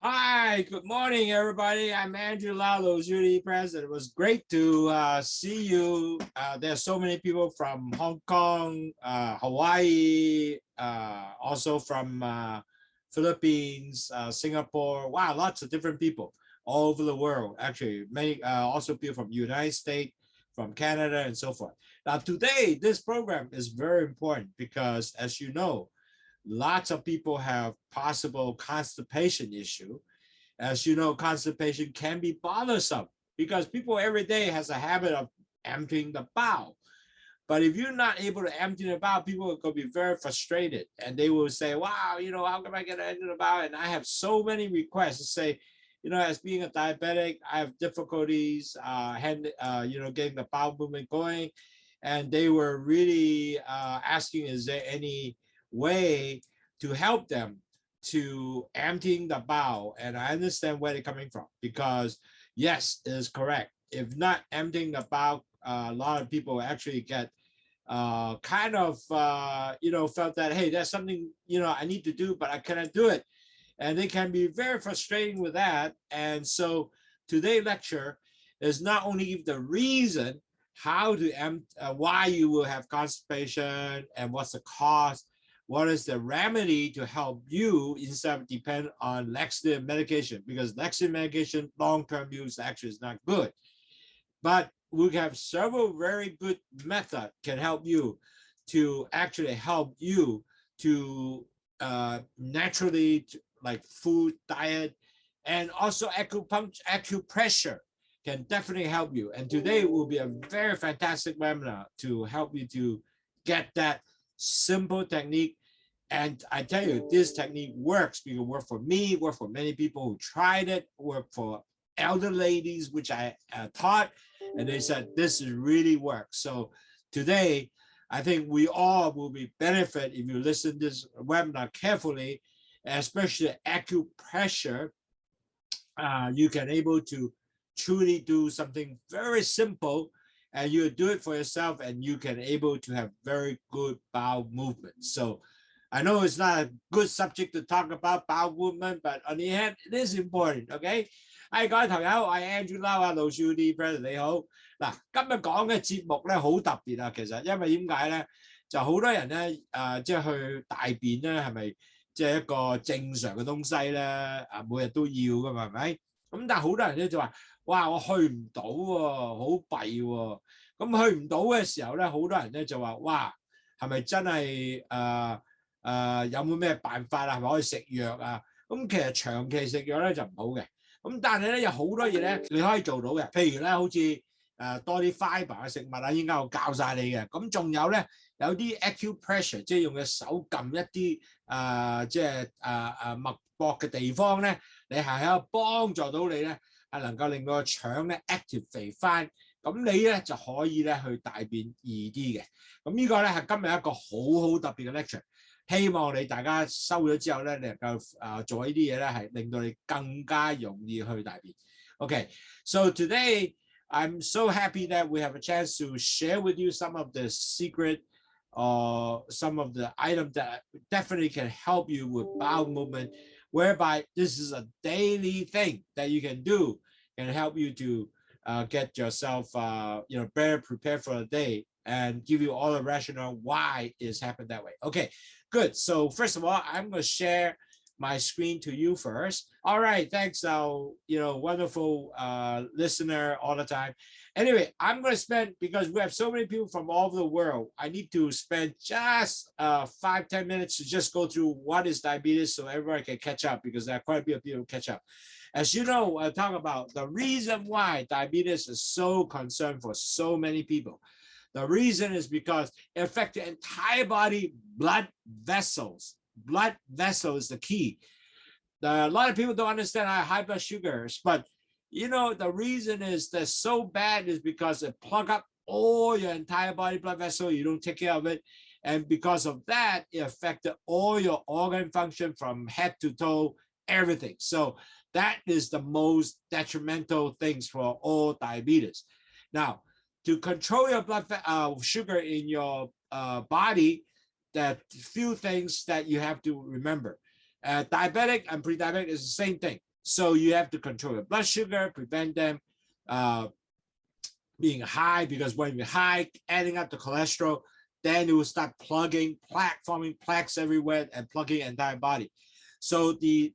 Hi, good morning, everybody. I'm Andrew LOWSUTEA president. It was great to see you. There's so many people from Hong Kong, Hawaii, also from Philippines, Singapore. Wow, lots of different people all over the world. Actually, many also people from the United States, from Canada, and so forth. Now, today, this program is very important because, as you know, lots of people have possible constipation issue. As you know, constipation can be bothersome because people every day has a habit of emptying the bowel. But if you're not able to empty the bowel, people are going to be very frustrated and they will say, wow, how come I get to empty the bowel? And I have so many requests to say, as being a diabetic, I have difficulties, getting the bowel movement going. And they were really asking, is there any way to help them to emptying the bowel? And I understand where they're coming from because yes, it is correct. If not emptying the bowel, a lot of people actually get felt that, hey, there's something, I need to do, but I cannot do it. And they can be very frustrating with that. And so today's lecture is not only the reason how to why you will have constipation and what's the cause, what is the remedy to help you instead of depend on laxative medication, because laxative medication long-term use actually is not good. But we have several very good methods can help you to actually help you to naturally, like food, diet, and also acupressure can definitely help you. And today will be a very fantastic webinar to help you to get that simple technique. And I tell you, this technique works because it worked for me, worked for many people who tried it, worked for elder ladies, which I taught, and they said this is really works. So today, I think we all will be benefit if you listen to this webinar carefully, especially acupressure. You can able to truly do something very simple, and you do it for yourself, and you can able to have very good bowel movement. So I know it's not a good subject to talk about bowel movement, but on the hand, it is important. OK， 各位朋友，我係 Andrew Lau LOWSUTEA president 你好。嗱，今日講嘅節目咧好特別啊，其實因為點解咧？就好多人咧即係去大便咧，係咪即係一個正常嘅東西咧？每日都要噶嘛，係咪？咁但係好多人咧就話：哇，我去唔到喎，好弊喎。咁去唔到嘅時候咧，好多人咧就話：哇，係咪真係有冇咩辦法啊？係咪可以食藥啊？咁其實長期食藥咧就唔好嘅。咁但係咧有好多嘢咧你可以做到嘅，譬如咧好似多啲 fibre 嘅食物啊，應該我教晒你嘅。咁仲有咧有啲 acupressure，即係用嘅手撳一啲脈搏嘅地方咧，你係喺度幫助到你咧，係能夠令到個腸咧 activate 翻。咁你咧就可以咧去大便易啲嘅。咁呢個咧係今日一個好特別嘅 lecture。希望你大家收咗之後咧，你能夠做呢啲嘢咧，係令到你更加容易去大便。Okay, so today I'm so happy that we have a chance to share with you some of the secret or some of the items that definitely can help you with bowel movement, whereby this is a daily thing that you can do and help you to get yourself better prepared for the day and give you all the rationale why it's happened that way. Okay, good. So first of all, I'm going to share my screen to you first. All right, thanks, wonderful listener all the time. Anyway, I'm going to spend, because we have so many people from all over the world, I need to spend just 5-10 minutes to just go through what is diabetes so everybody can catch up, because there are quite a few people catch up. As you know, I talk about the reason why diabetes is so concerned for so many people. The reason is because it affects the entire body blood vessels. Blood vessel is the key. A lot of people don't understand high blood sugars, but the reason is that so bad is because it plug up all your entire body blood vessel. You don't take care of it. And because of that, it affected all your organ function from head to toe, everything. So that is the most detrimental things for all diabetes. Now, to control your blood sugar in your body, that few things that you have to remember. Diabetic and pre-diabetic is the same thing. So you have to control your blood sugar, prevent them being high, because when you're high, adding up the cholesterol, then it will start plugging, forming plaques everywhere and plugging entire body. So the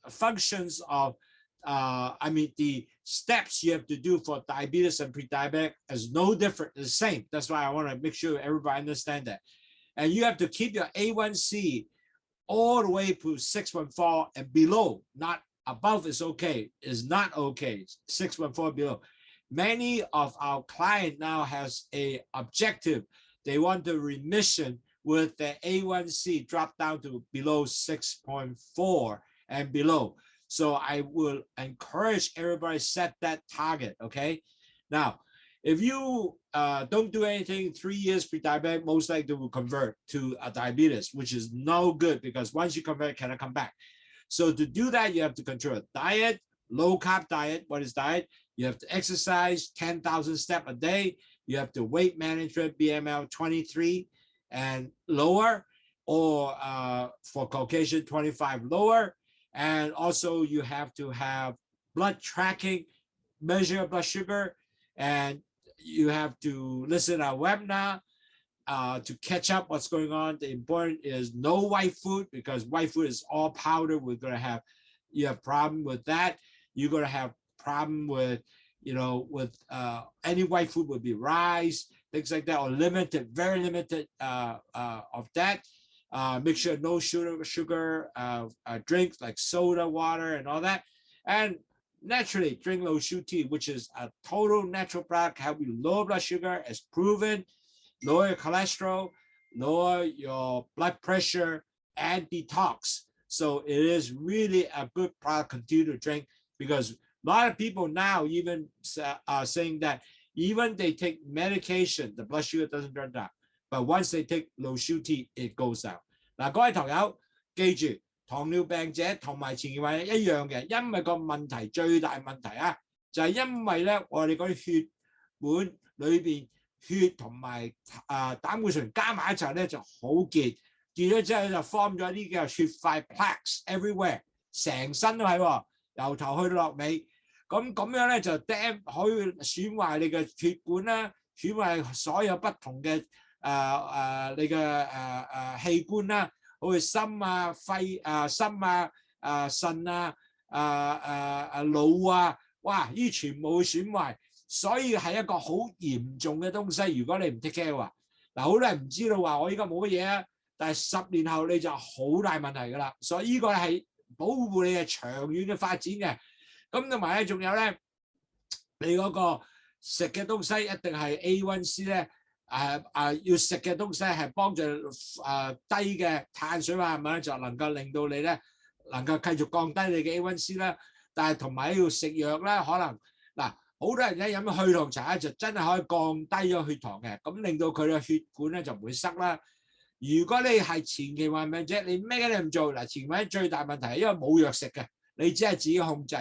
functions of, the steps you have to do for diabetes and pre-diabetic is no different, the same. That's why I want to make sure everybody understand that. And you have to keep your A1C all the way to 6.4 and below, not above is okay, is not okay, 6.4 below. Many of our clients now has a objective. They want the remission with the A1C drop down to below 6.4 and below. So I will encourage everybody set that target, okay? Now, if you don't do anything, 3 years pre-diabetic, most likely will convert to a diabetes, which is no good, because once you convert, it cannot come back. So to do that, you have to control diet, low carb diet. What is diet? You have to exercise 10,000 steps a day. You have to weight management, BML 23 and lower, or for Caucasian 25 lower. And also you have to have blood tracking, measure blood sugar, and you have to listen to our webinar to catch up what's going on. The important is no white food, because white food is all powder. We're going to have, you have problem with that. You're going to have problem with, with any white food would be rice, things like that, or limited, very limited of that. Make sure no sugar drinks like soda, water, and all that. And naturally, drink LOWSUTEA, which is a total natural product, help you lower blood sugar, as proven, lower your cholesterol, lower your blood pressure, and detox. So it is really a good product to continue to drink, because a lot of people now even are saying that even they take medication, the blood sugar doesn't turn down. But once they take LOWSUTEA, it goes down.嗱，各位朋友，記住，糖尿病者同埋前面話一樣嘅，因為個問題最大問題啊，就係因為咧，我哋嗰啲血管裏邊血同埋膽固醇加埋一齊咧就好結，結咗之後就 form 咗啲叫血塊 plaques everywhere， 成身都係喎，由頭去到落尾。咁樣咧就 可以損壞你嘅血管啦，損壞所有不同嘅你嘅器官啦，好似心啊、肺心啊、腎啊、腦啊，哇！呢全部會損壞，所以係一個好嚴重嘅東西。如果你唔 take care 嘅話，嗱，好多人唔知道話我依家冇乜嘢啊，但係10年後你就好大問題㗎啦。所以呢個係保護你嘅長遠嘅發展嘅。咁同埋咧，仲有咧，你嗰個食嘅東西一定係 A1C 咧，要食嘅東西係幫助低嘅碳水化合物咧，就能夠令到你咧能夠繼續降低你嘅 A1C 啦。但係同埋要食藥啦，可能嗱，好多人咧飲咗去糖茶咧，就真係可以降低咗血糖嘅，咁令到佢嘅血管咧就唔會塞啦。如果你係前期患病者，你咩都唔做，嗱，前期最大問題係因為冇藥食嘅，你只係自己控制。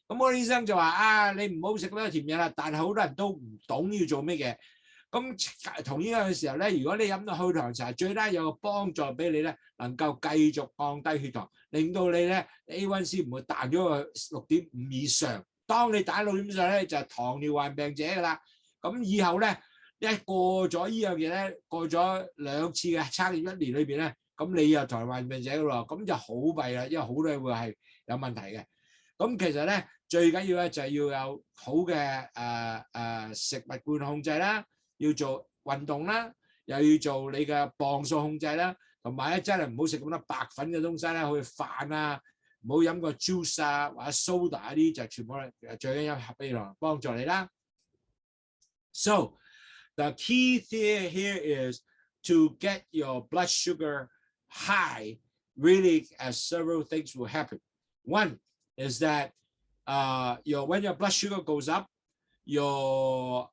咁我醫生就話你唔好食嗰啲甜嘢啦，但係好多人都唔懂要做乜嘢。咁同呢個嘅時候咧，如果你飲到去糖茶，最低有個幫助俾你咧，能夠繼續降低血糖，令到你咧 A1C 唔會彈咗去6.5以上。當你彈6.5以上咧，就係糖尿患病者㗎啦。咁以後咧，一過咗呢樣嘢咧，過咗2次嘅測驗1年裏邊咧，咁你又糖尿患病者㗎喎，咁就好弊啦，因為好多嘢會係有問題嘅。咁其實咧，最緊要咧就係要有好嘅食物罐控制啦，要做運動啦，又要做你嘅磅數控制啦，同埋咧真係唔好食咁多白粉嘅東西啦，好似飯啊，唔好飲個 juice 啊或者 soda 啲就全部最緊要合俾嚟幫助你啦。So the key thing here is to get your blood sugar high. Really, as several things will happen. One is that when your blood sugar goes up, your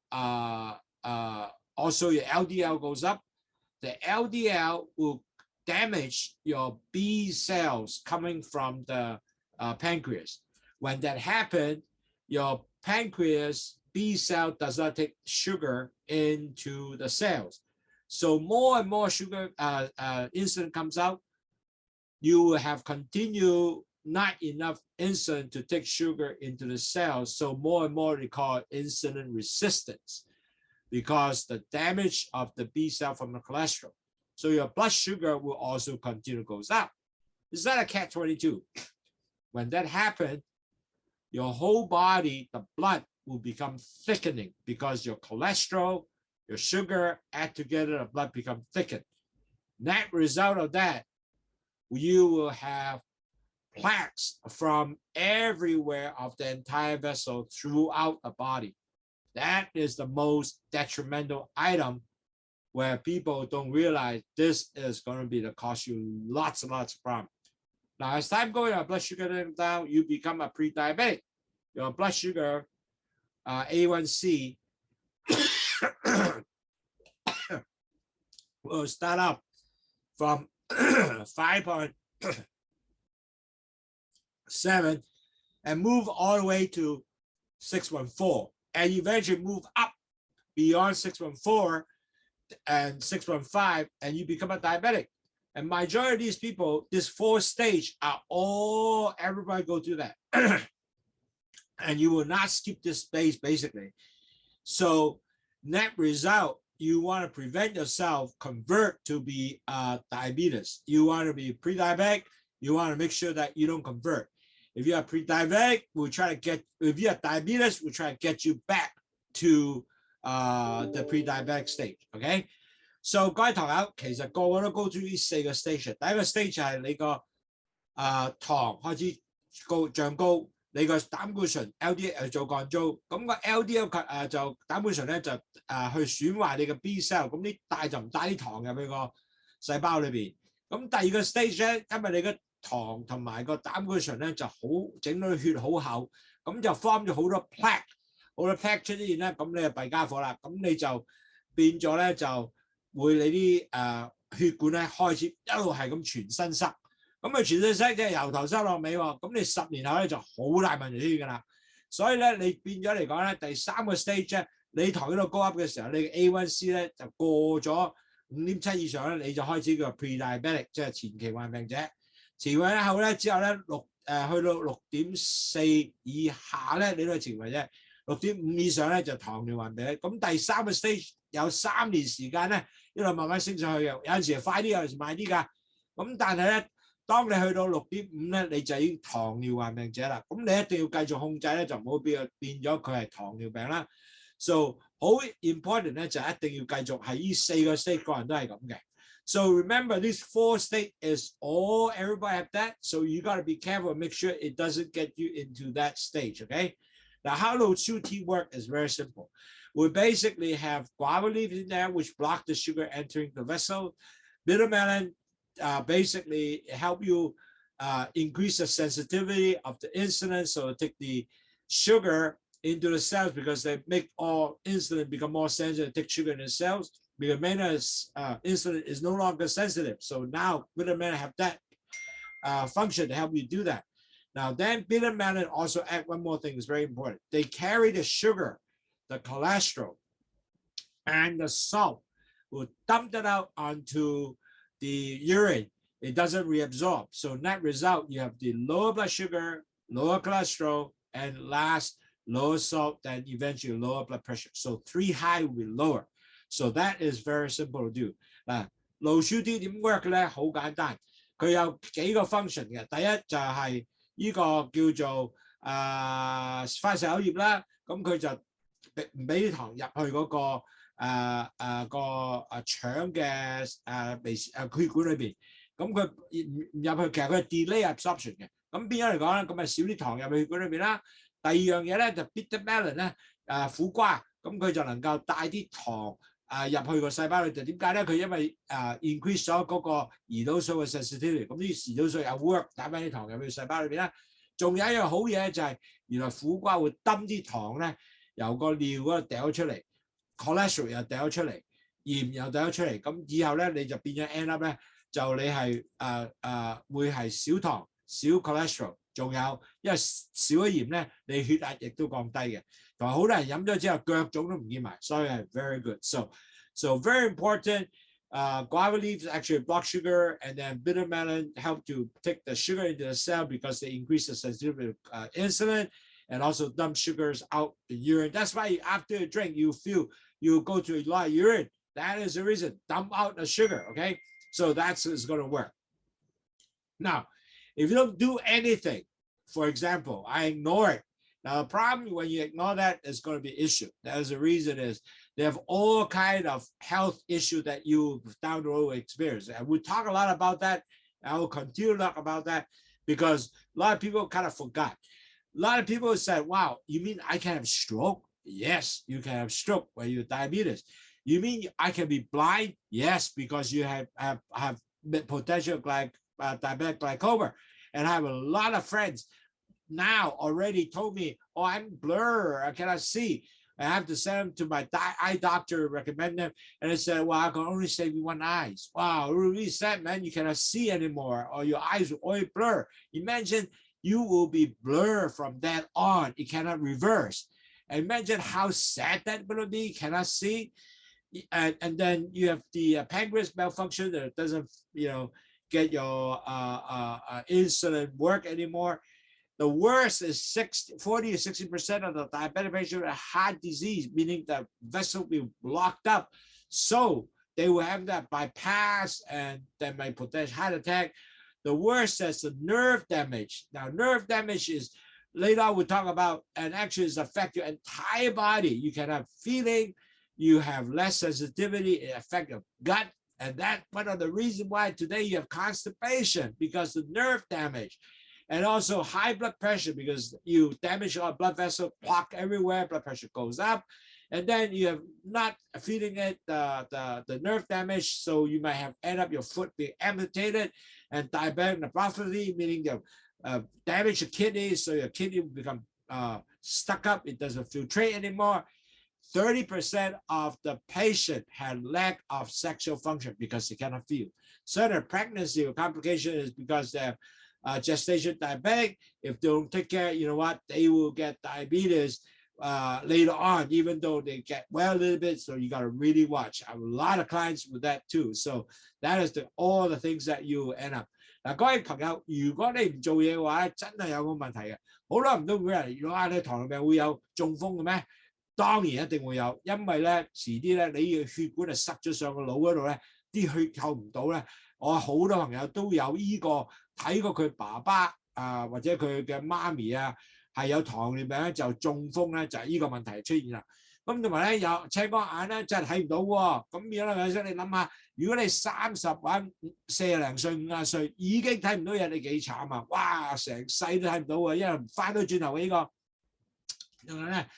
also your LDL goes up. The LDL will damage your B cells coming from the pancreas. When that happens, your pancreas B cell does not take sugar into the cells. So more and more sugar insulin comes out. You will have continued not enough insulin to take sugar into the cells. So more and more they call it insulin resistance because the damage of the B cell from the cholesterol. So your blood sugar will also continue to go up. Is that a catch-22? When that happens, your whole body, the blood will become thickening because your cholesterol, your sugar add together, the blood become thickened. Net result of that, you will have plaques from everywhere of the entire vessel throughout the body. That is the most detrimental item where people don't realize this is going to be the cause you lots and lots of problems. Now, as time goes, your blood sugar down, you become a pre-diabetic. Your blood sugar, A1C, will start up from 5.7 and move all the way to 6.4, and eventually move up beyond 6.4 and 6.5, and you become a diabetic. And majority of these people, this 4 stage are all, everybody go through that. And you will not skip this stage basically. So net result, you want to prevent yourself convert to be diabetes. You want to be pre-diabetic. You want to make sure that you don't convert. If you are pre-diabetic, we'll try to get, if you have diabetes, we'll try to get you back to the pre-diabetic stage. Okay? So 各位朋友，其實個個都 go through 呢4個 stage。第一個 stage 係你個糖開始漲高，你個膽固醇 LDL 做降糟，咁個 LDL 就膽固醇咧就去損壞你嘅 B cell， 咁你帶就唔帶啲糖入去個細胞裏邊。咁第二個 stage 咧，因為你個糖同埋個膽固醇咧就好整到血好厚，咁就 form 咗好多 plaque， 好多 plaque 出現咧，咁你就弊家伙啦，咁你就變咗咧就會你啲血管咧開始一路係咁全身塞，咁佢全身塞即係由頭塞落尾喎，咁你10年後咧就好大問題出現㗎啦。所以咧你變咗嚟講咧，第3個 stage 咧，你糖喺度高 up 嘅時候，你嘅 A1C 咧就過咗5.7以上咧，你就開始叫 pre-diabetic， 即係前期患病者。前患後咧之後咧去到 6.4 以下咧，你都係前患者。6.5 以上咧就糖尿患病。咁第3個 stage 有3年時間咧，一路慢慢升上去嘅，有陣時快啲，有陣時慢啲㗎。咁但係咧，當你去到 6.5 咧，你就已經糖尿患病者啦。咁你一定要繼續控制咧，就唔好變咗佢係糖尿病啦。So 好 important 咧，就一定要繼續係呢4個 stage， 個人都係咁嘅。So remember, this 4 stage is all everybody have that. So you got to be careful and make sure it doesn't get you into that stage. Okay. Now, how LOWSUTEA work is very simple. We basically have guava leaves in there, which block the sugar entering the vessel. Bitter melon basically help you increase the sensitivity of the insulin, so take the sugar into the cells because they make all insulin become more sensitive, take sugar in the cells. Because insulin is no longer sensitive, so now bitter melon have that function to help you do that. Now, then bitter melon also add one more thing is very important. They carry the sugar, the cholesterol, and the salt. Will dump that out onto the urine. It doesn't reabsorb. So net result, you have the lower blood sugar, lower cholesterol, and last, lower salt, then eventually lower blood pressure. So 3 high will be lower. So that is very simple to do. LOWSUTEA 點 work 咧？好簡單，佢有幾個 function 嘅。第一就係呢個叫做快食口葉啦，咁佢就唔俾啲糖入去嗰個腸嘅血管裏邊，咁佢唔入去，其實佢係 delay absorption 嘅。咁變咗嚟講咧，咁咪少啲糖入去血管裏邊啦。第二樣嘢咧就 bitter melon 咧，苦瓜，咁佢就能夠帶啲糖。入去個細胞裏就點解咧？佢因為increase 咗嗰個胰島素嘅 sensitivity， 咁啲胰島素有 work 打翻啲糖入去細胞裏邊啦。仲有一樣好嘢就係原來苦瓜會抌啲糖咧，由個尿嗰度掉出嚟 ，cholesterol 又掉出嚟，鹽又掉出嚟，咁以後咧你就變咗 end up 咧，就你係會係少糖、少 cholesterol， 仲有因為少咗鹽咧，你血壓亦都降低嘅。同埋好多人飲咗之後腳腫都唔見埋，所以係 very good。So very important guava leaves actually block sugar, and then bitter melon help to take the sugar into the cell because they increase the sensitivity to insulin and also dump sugars out the urine. That's why after you drink, you feel you go to a lot of urine. That is the reason. Dump out the sugar, okay? So that's going to work. Now, if you don't do anything, for example, I ignore it. Now, the problem when you ignore that is going to be an issue. That's the reason is they have all kind of health issue that you down the road experience. And we talk a lot about that. I will continue to talk about that because a lot of people kind of forgot. A lot of people said, wow, you mean I can have stroke? Yes, you can have stroke when you're diabetes. You mean I can be blind? Yes, because you have potential diabetic glaucoma. And I have a lot of friends now already told me, oh, I'm blurred, I cannot see. I have to send them to my eye doctor, recommend them. And I said, well, I can only save you one eye. Wow, really sad, man. You cannot see anymore, or your eyes will always blur. Imagine you will be blurred from that on. It cannot reverse. And imagine how sad that's going to be. You cannot see. And then you have the pancreas malfunction that doesn't, get your insulin work anymore. The worst is 40 to 60% of the diabetic patients have heart disease, meaning the vessel will be blocked up. So they will have that bypass and they may potential heart attack. The worst is the nerve damage. Now, nerve damage is later on we'll talk about, and actually it's affect your entire body. You can have feeling, you have less sensitivity, it affects your gut. And that's one of the reasons why today you have constipation, because the nerve damage. And also high blood pressure because you damage your blood vessel, block everywhere, blood pressure goes up. And then you have not feeling it, the nerve damage, so you might have end up your foot being amputated, and diabetic nephropathy, meaning you damage your kidneys, so your kidney will become stuck up, it doesn't filtrate anymore. 30% of the patient had lack of sexual function because they cannot feel. Certain pregnancy or complication is because they're gestation diabetic. If they don't take care, you know what, they will get diabetes later on, even though they get well a little bit. So you got to really watch. I have a lot of clients with that too. So that is all the things that you end up. 嗱，各位朋友，如果你唔做嘢嘅話，真係有個問題嘅。好多人都會話，如果你糖尿病會有中風嘅咩？當然一定會有，因為咧遲啲咧你嘅血管就塞咗上個腦嗰度咧，啲血透唔到咧。我好多朋友都有呢個睇過佢爸爸或者佢嘅媽咪係有糖尿病咧，就中風咧，就係呢個問題出現啦。咁同埋咧有青光眼咧，真係睇唔到喎。咁變咗咧，你諗下，如果你30或者40零歲、50歲已經睇唔到嘢，你幾慘啊！哇，成世都睇唔到啊，因為唔翻到轉頭嘅呢個。同埋咧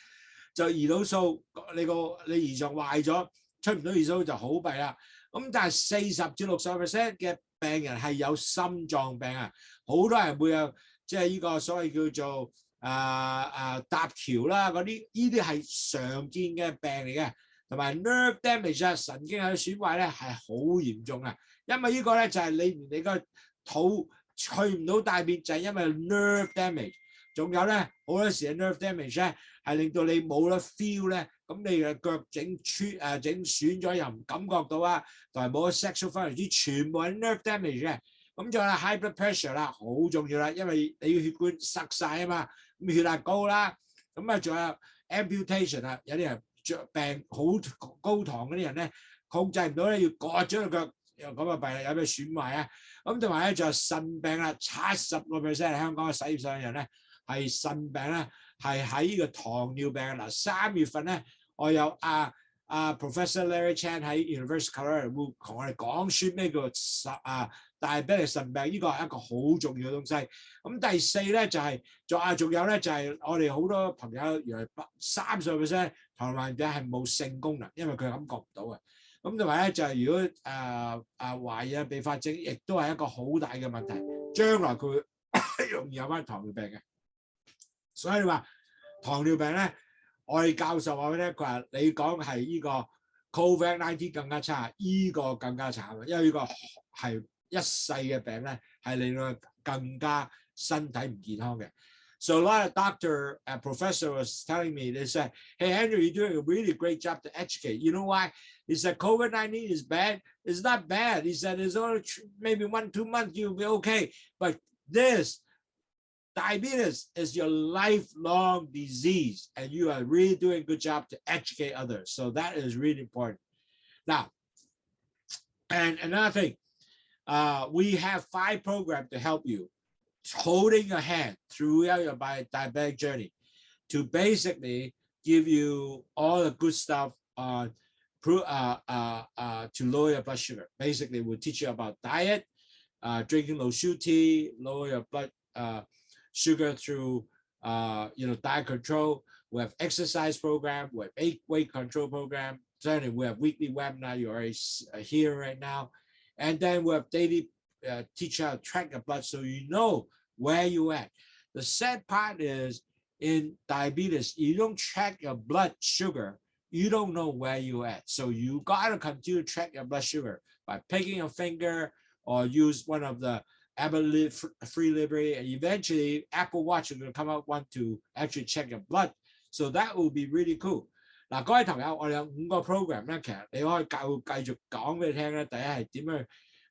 就胰島素，你胰臟壞咗，出唔到胰島素就好弊啦。咁但係40至60% 嘅病人係有心臟病啊，好多人會有即係呢個所謂叫做搭橋啦，嗰啲呢啲係常見嘅病嚟嘅，同埋 nerve damage 神經嘅損壞咧係好嚴重啊，因為呢個咧就係你個肚去唔到大便就係因為 nerve damage， 仲有咧好多時嘅 nerve damage 咧係令到你冇得 feel 咧。咁你嘅腳整損咗又唔感覺到啊，同埋冇 sexual function， 全部係 nerve damage 嘅。咁仲有 high blood pressure 啦，好重要啦，因為你血管塞晒啊嘛，咁血壓高啦。咁啊仲有 amputation 啊，有啲人病好高糖嗰啲人咧控制唔到咧，要割咗個腳，又咁啊弊啦，有咩損壞啊？咁同埋咧仲有腎病啦，70% 香港嘅洗腎上人咧係腎病咧。係喺呢個糖尿病嗱，3月份咧，我有Professor Larry Chan 喺 University Colorado 會同我哋講書咩叫diabetic 腎病，呢個係一個好重要嘅東西。咁第4咧就係仲有咧就係我哋好多朋友原來30% 糖尿病係冇性功能，因為佢感覺唔到嘅。咁同埋咧就係如果懷孕併發症，亦都係一個好大嘅問題，將來佢會容易有翻糖尿病嘅。所以話糖尿病咧，我哋教授話俾你聽，佢話你講係呢個 COVID-19 更加差，呢個更加慘，因為呢個係一世嘅病咧，係令到更加身體唔健康嘅。So a lot of doctor and professor was telling me, they said, hey, Andrew, you're doing a really great job to educate. You know why? He said, COVID-19 is bad. It's not bad. He said, it's only maybe 1-2 months, you'll be okay. But this diabetes is your lifelong disease, and you are really doing a good job to educate others. So that is really important. Now, and another thing, we have 5 programs to help you, holding your hand throughout your diabetic journey, to basically give you all the good stuff on to lower your blood sugar. Basically, we'll teach you about diet, drinking LOWSUTEA, lower your blood sugar through diet control. We have exercise program, we have weight control program. Certainly, we have weekly webinar. You're already here right now, and then we have daily teach how to track your blood so you know where you at. The sad part is, in diabetes, you don't track your blood sugar, you don't know where you at. So you gotta continue to track your blood sugar by picking your finger or use one of the Apple free library, and eventually Apple Watch is going to come out one to actually check your blood. So that will be really cool. 嗱，各位朋友，我哋有5個 program 咧，其實你可以繼續講俾你聽咧。第一係點樣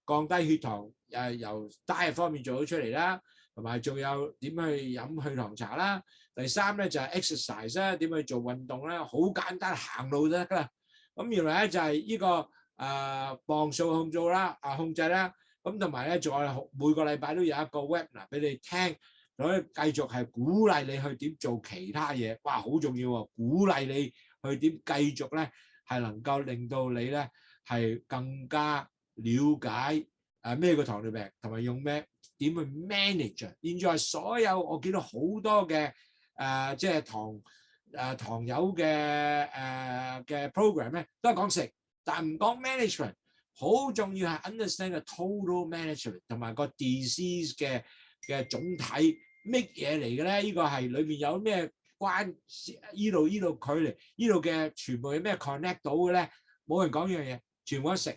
降低血糖，由 diet 方面做到出嚟啦，同埋仲有點去飲去糖茶啦。第3咧就係 exercise 啦，點去做運動啦，好簡單，行路就得㗎啦。咁原來咧就係呢個磅數控制啦。咁同埋咧，仲有每個禮拜都有一個 webinar 俾你聽，可以繼續係鼓勵你去點做其他嘢。哇，好重要喎！鼓勵你去點繼續咧，係能夠令到你咧係更加了解咩個糖尿病，同埋用咩點去 manage。現在所有我見到好多嘅即係糖友嘅 program 咧，都係講食，但唔講 management。好重要係 understand 個 total management 同埋個 disease 嘅總體乜嘢嚟嘅咧？呢個係裏面有咩關？依度距離依度嘅全部有咩 connect 到嘅咧？冇人講呢樣嘢，全部都食。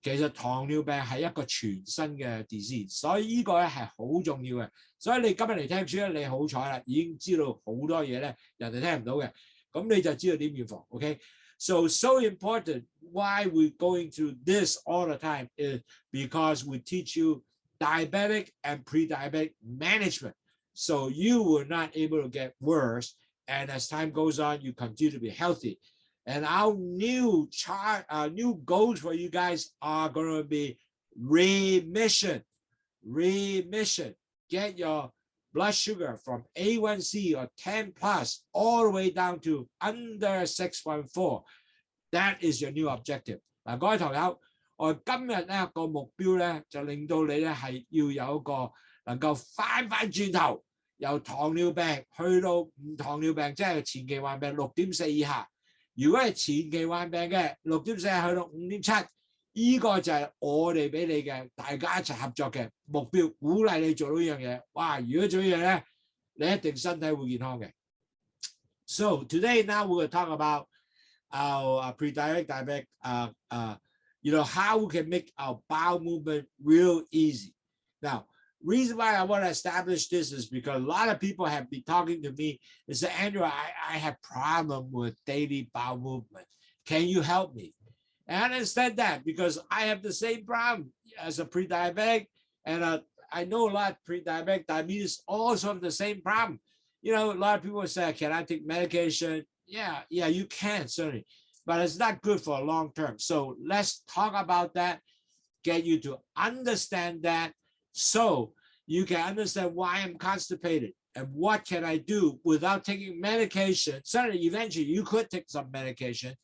其實糖尿病係一個全新嘅 disease， 所以呢個咧係好重要嘅。所以你今日嚟聽書咧，你好彩啦，已經知道好多嘢咧，人哋聽唔到嘅，咁你就知道點預防。OK。So important. Why we're going through this all the time is because we teach you diabetic and pre-diabetic management. So you will not able to get worse. And as time goes on, you continue to be healthy. And our new goals for you guys are going to be remission. Get your blood sugar from A1C or 10 plus all the way down to under 6.4. That is your new objective. 嗱，各位糖友，我今日咧個目標咧就令到你咧係要有一個能夠翻轉頭，由糖尿病去到唔糖尿病，即係前期患病 6.4 以下。如果係前期患病嘅 6.4 去到 5.7， 呢個就係我哋俾你嘅大家一齊合作嘅目標，鼓勵你做到呢樣嘢。哇！如果做呢樣咧，你一定身體會健康嘅。So today now we're going to talk about our pre-diabetic, diabetic, how we can make our bowel movement real easy. Now, reason why I want to establish this is because a lot of people have been talking to me and say, Andrew, I have problem with daily bowel movement. Can you help me? And I understand that because I have the same problem as a pre-diabetic, and I know a lot of pre-diabetic diabetes also have the same problem. A lot of people say, can I take medication? Yeah, you can, certainly, but it's not good for a long term. So let's talk about that, get you to understand that so you can understand why I'm constipated and what can I do without taking medication. Certainly, eventually you could take some medication,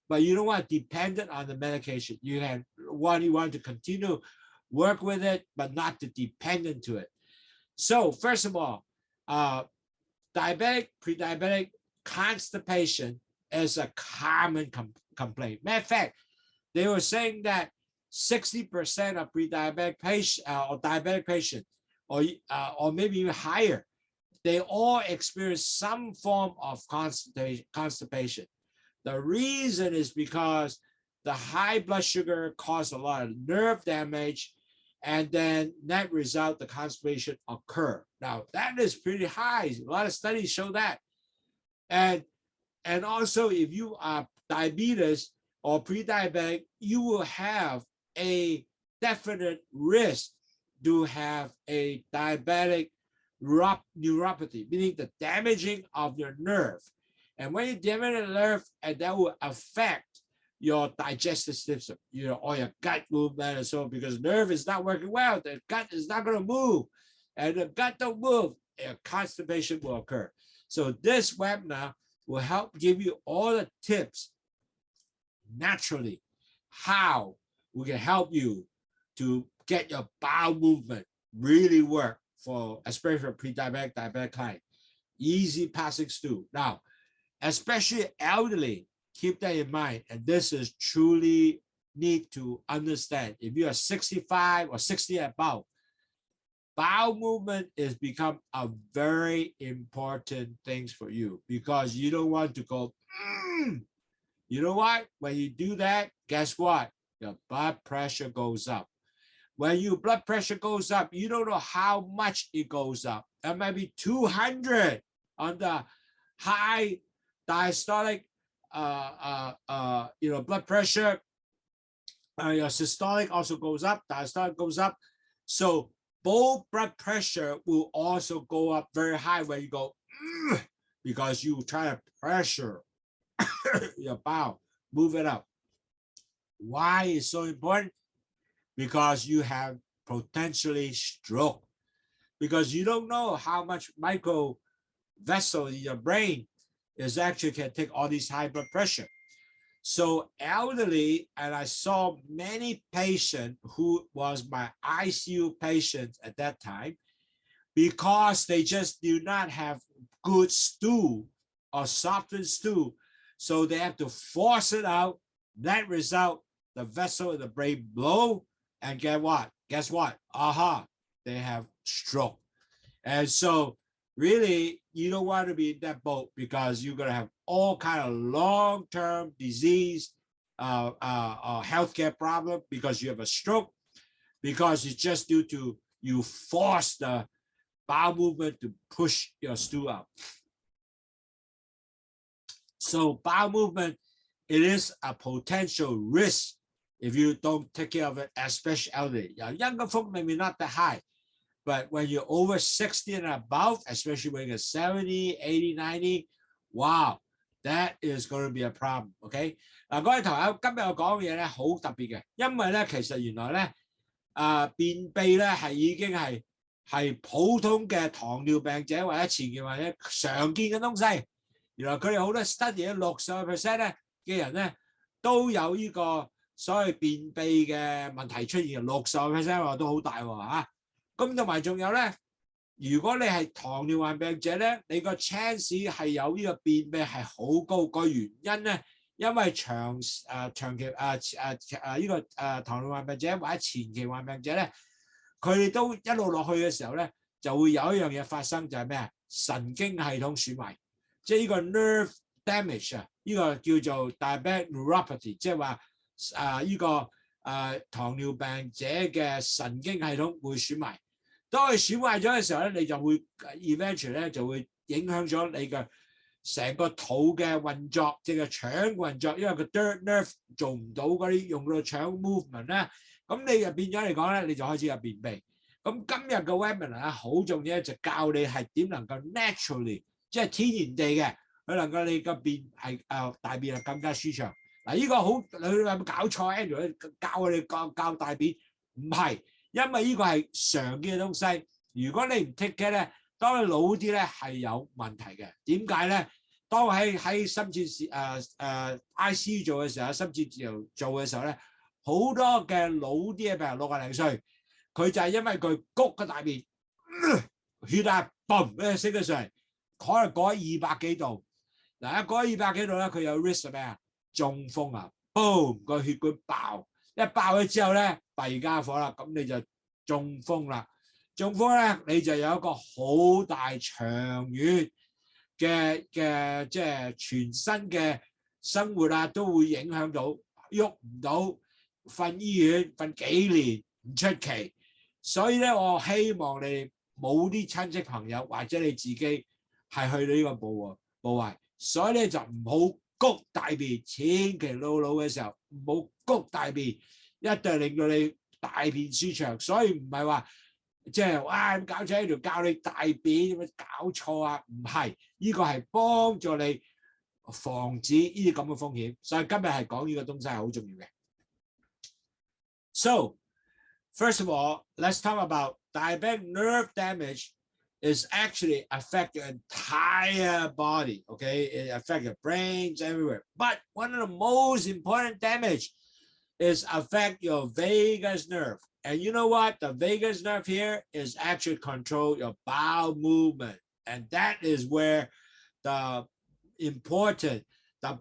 but you don't want to depend on the medication. You want to continue work with it, but not to dependent to it. So first of all, diabetic, pre-diabetic, constipation is a common complaint. Matter of fact, they were saying that 60% of pre-diabetic patients or diabetic patients, or maybe even higher, they all experience some form of constipation. The reason is because the high blood sugar causes a lot of nerve damage, and then net result, the constipation occur. Now that is pretty high. A lot of studies show that. And also, if you are diabetes or pre-diabetic, you will have a definite risk to have a diabetic neuropathy, meaning the damaging of your nerve. And when you damage the nerve, and that will affect your digestive system, or your gut movement and so on, because nerve is not working well, the gut is not going to move. And the gut don't move, constipation will occur. So this webinar will help give you all the tips naturally how we can help you to get your bowel movement really work, for especially for pre-diabetic, diabetic client. Easy passing stool. Now, especially elderly, keep that in mind. And this is truly need to understand. If you are 65 or 60 and above, bowel movement is become a very important thing for you, because you don't want to go, You know what? When you do that, guess what? Your blood pressure goes up. When your blood pressure goes up, you don't know how much it goes up. That might be 200 on the high diastolic blood pressure. Your systolic also goes up, diastolic goes up. So both blood pressure will also go up very high when you go, because you try to pressure your bowel, move it up. Why is so important? Because you have potentially stroke, because you don't know how much micro vessel in your brain is actually can take all these high blood pressure. So elderly, and I saw many patients who was my ICU patients at that time, because they just do not have good stool or softened stool. So they have to force it out. That result, the vessel in the brain blow, and get what? Guess what? They have stroke. And so really, you don't want to be in that boat, because you're going to have all kind of long-term disease, healthcare problem, because you have a stroke, because it's just due to you force the bowel movement to push your stool out. So bowel movement, it is a potential risk if you don't take care of it, especially elderly. Younger folk maybe not that high, but when you're over 60 and above, especially when you're 70, 80, 90, wow, that is going to be a problem. OK， 嗱，各位同學，今日我講嘅嘢咧好特別嘅，因為咧其實原來咧便秘咧係已經係普通嘅糖尿病者或者前期或者常見嘅東西。原來佢哋好多 study 60% 咧嘅人咧都有呢個所謂便秘嘅問題出現，60% 話都好大喎嚇。咁同埋仲有咧，如果你係糖尿患病者咧，你個 chance 係有呢個便秘係好高。個原因咧，因為長期糖尿患病者或者前期患病者咧，佢哋都一路落去嘅時候咧，就會有一樣嘢發生，就係咩啊？神經系統損壞，即係呢個 nerve damage 啊，呢個叫做 diabetic neuropathy， 即係話呢個糖尿病者嘅神經系統會損壞。當佢損壞咗嘅時候咧，你就會 eventually 咧就會影響咗你嘅成個肚嘅運作，即係腸運作，因為個 third nerve 做唔到嗰啲用到腸 movement 咧，咁你就變咗嚟講咧，你就開始有便秘。咁今日嘅 webinar 咧好重要，就教你係點能夠 naturally， 即係天然地嘅，佢能夠你個便係大便係更加舒暢。嗱，呢個好，你有冇搞錯 Andrew 教我哋教大便？唔係。因為呢個係常見嘅東西，如果你唔 take care 咧，當你老啲咧係有問題嘅。點解咧？當我喺深切ICU 做嘅時候，深切治療做嘅時候咧，好多嘅老啲嘅病人60零歲，佢就係因為佢谷個大便，血壓嘣俾佢升咗上嚟，可能過咗200幾度。嗱，一過咗200幾度咧，佢有 risk 咩啊？中風啊 ，boom 個血管爆。一爆咗之後咧，弊家伙啦，咁你就中風啦。中風咧，你就有一個好大長遠嘅即係全身嘅生活啊，都會影響到，喐唔到，瞓醫院瞓幾年唔出奇。所以咧，我希望你冇啲親戚朋友或者你自己係去到呢個部位，所以咧就唔好谷大便，千祈老嘅時候唔好谷大便，一定令到你大便舒暢。所以唔係話即係哇咁搞錯喺度教你大便，有冇搞錯啊？唔係，呢個係幫助你防止呢啲咁嘅風險。所以今日係講呢個東西係好重要嘅。So first of all, let's talk about diabetic nerve damage is actually affect your entire body, okay? It affects your brains everywhere. But one of the most important damage is affect your vagus nerve. And you know what? The vagus nerve here is actually control your bowel movement. And that is where the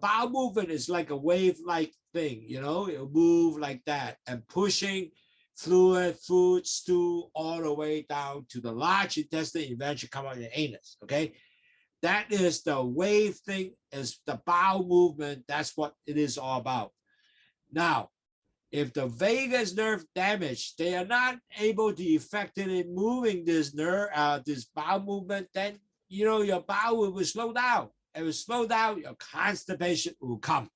bowel movement is like a wave-like thing, you know, it'll move like that and pushing fluid, food, stool, all the way down to the large intestine, eventually come out in the anus, okay? That is the wave thing, is the bowel movement. That's what it is all about. Now, if the vagus nerve damage, they are not able to effectively moving this nerve, this bowel movement, then, you know, your bowel will slow down. It will slow down, your constipation will come.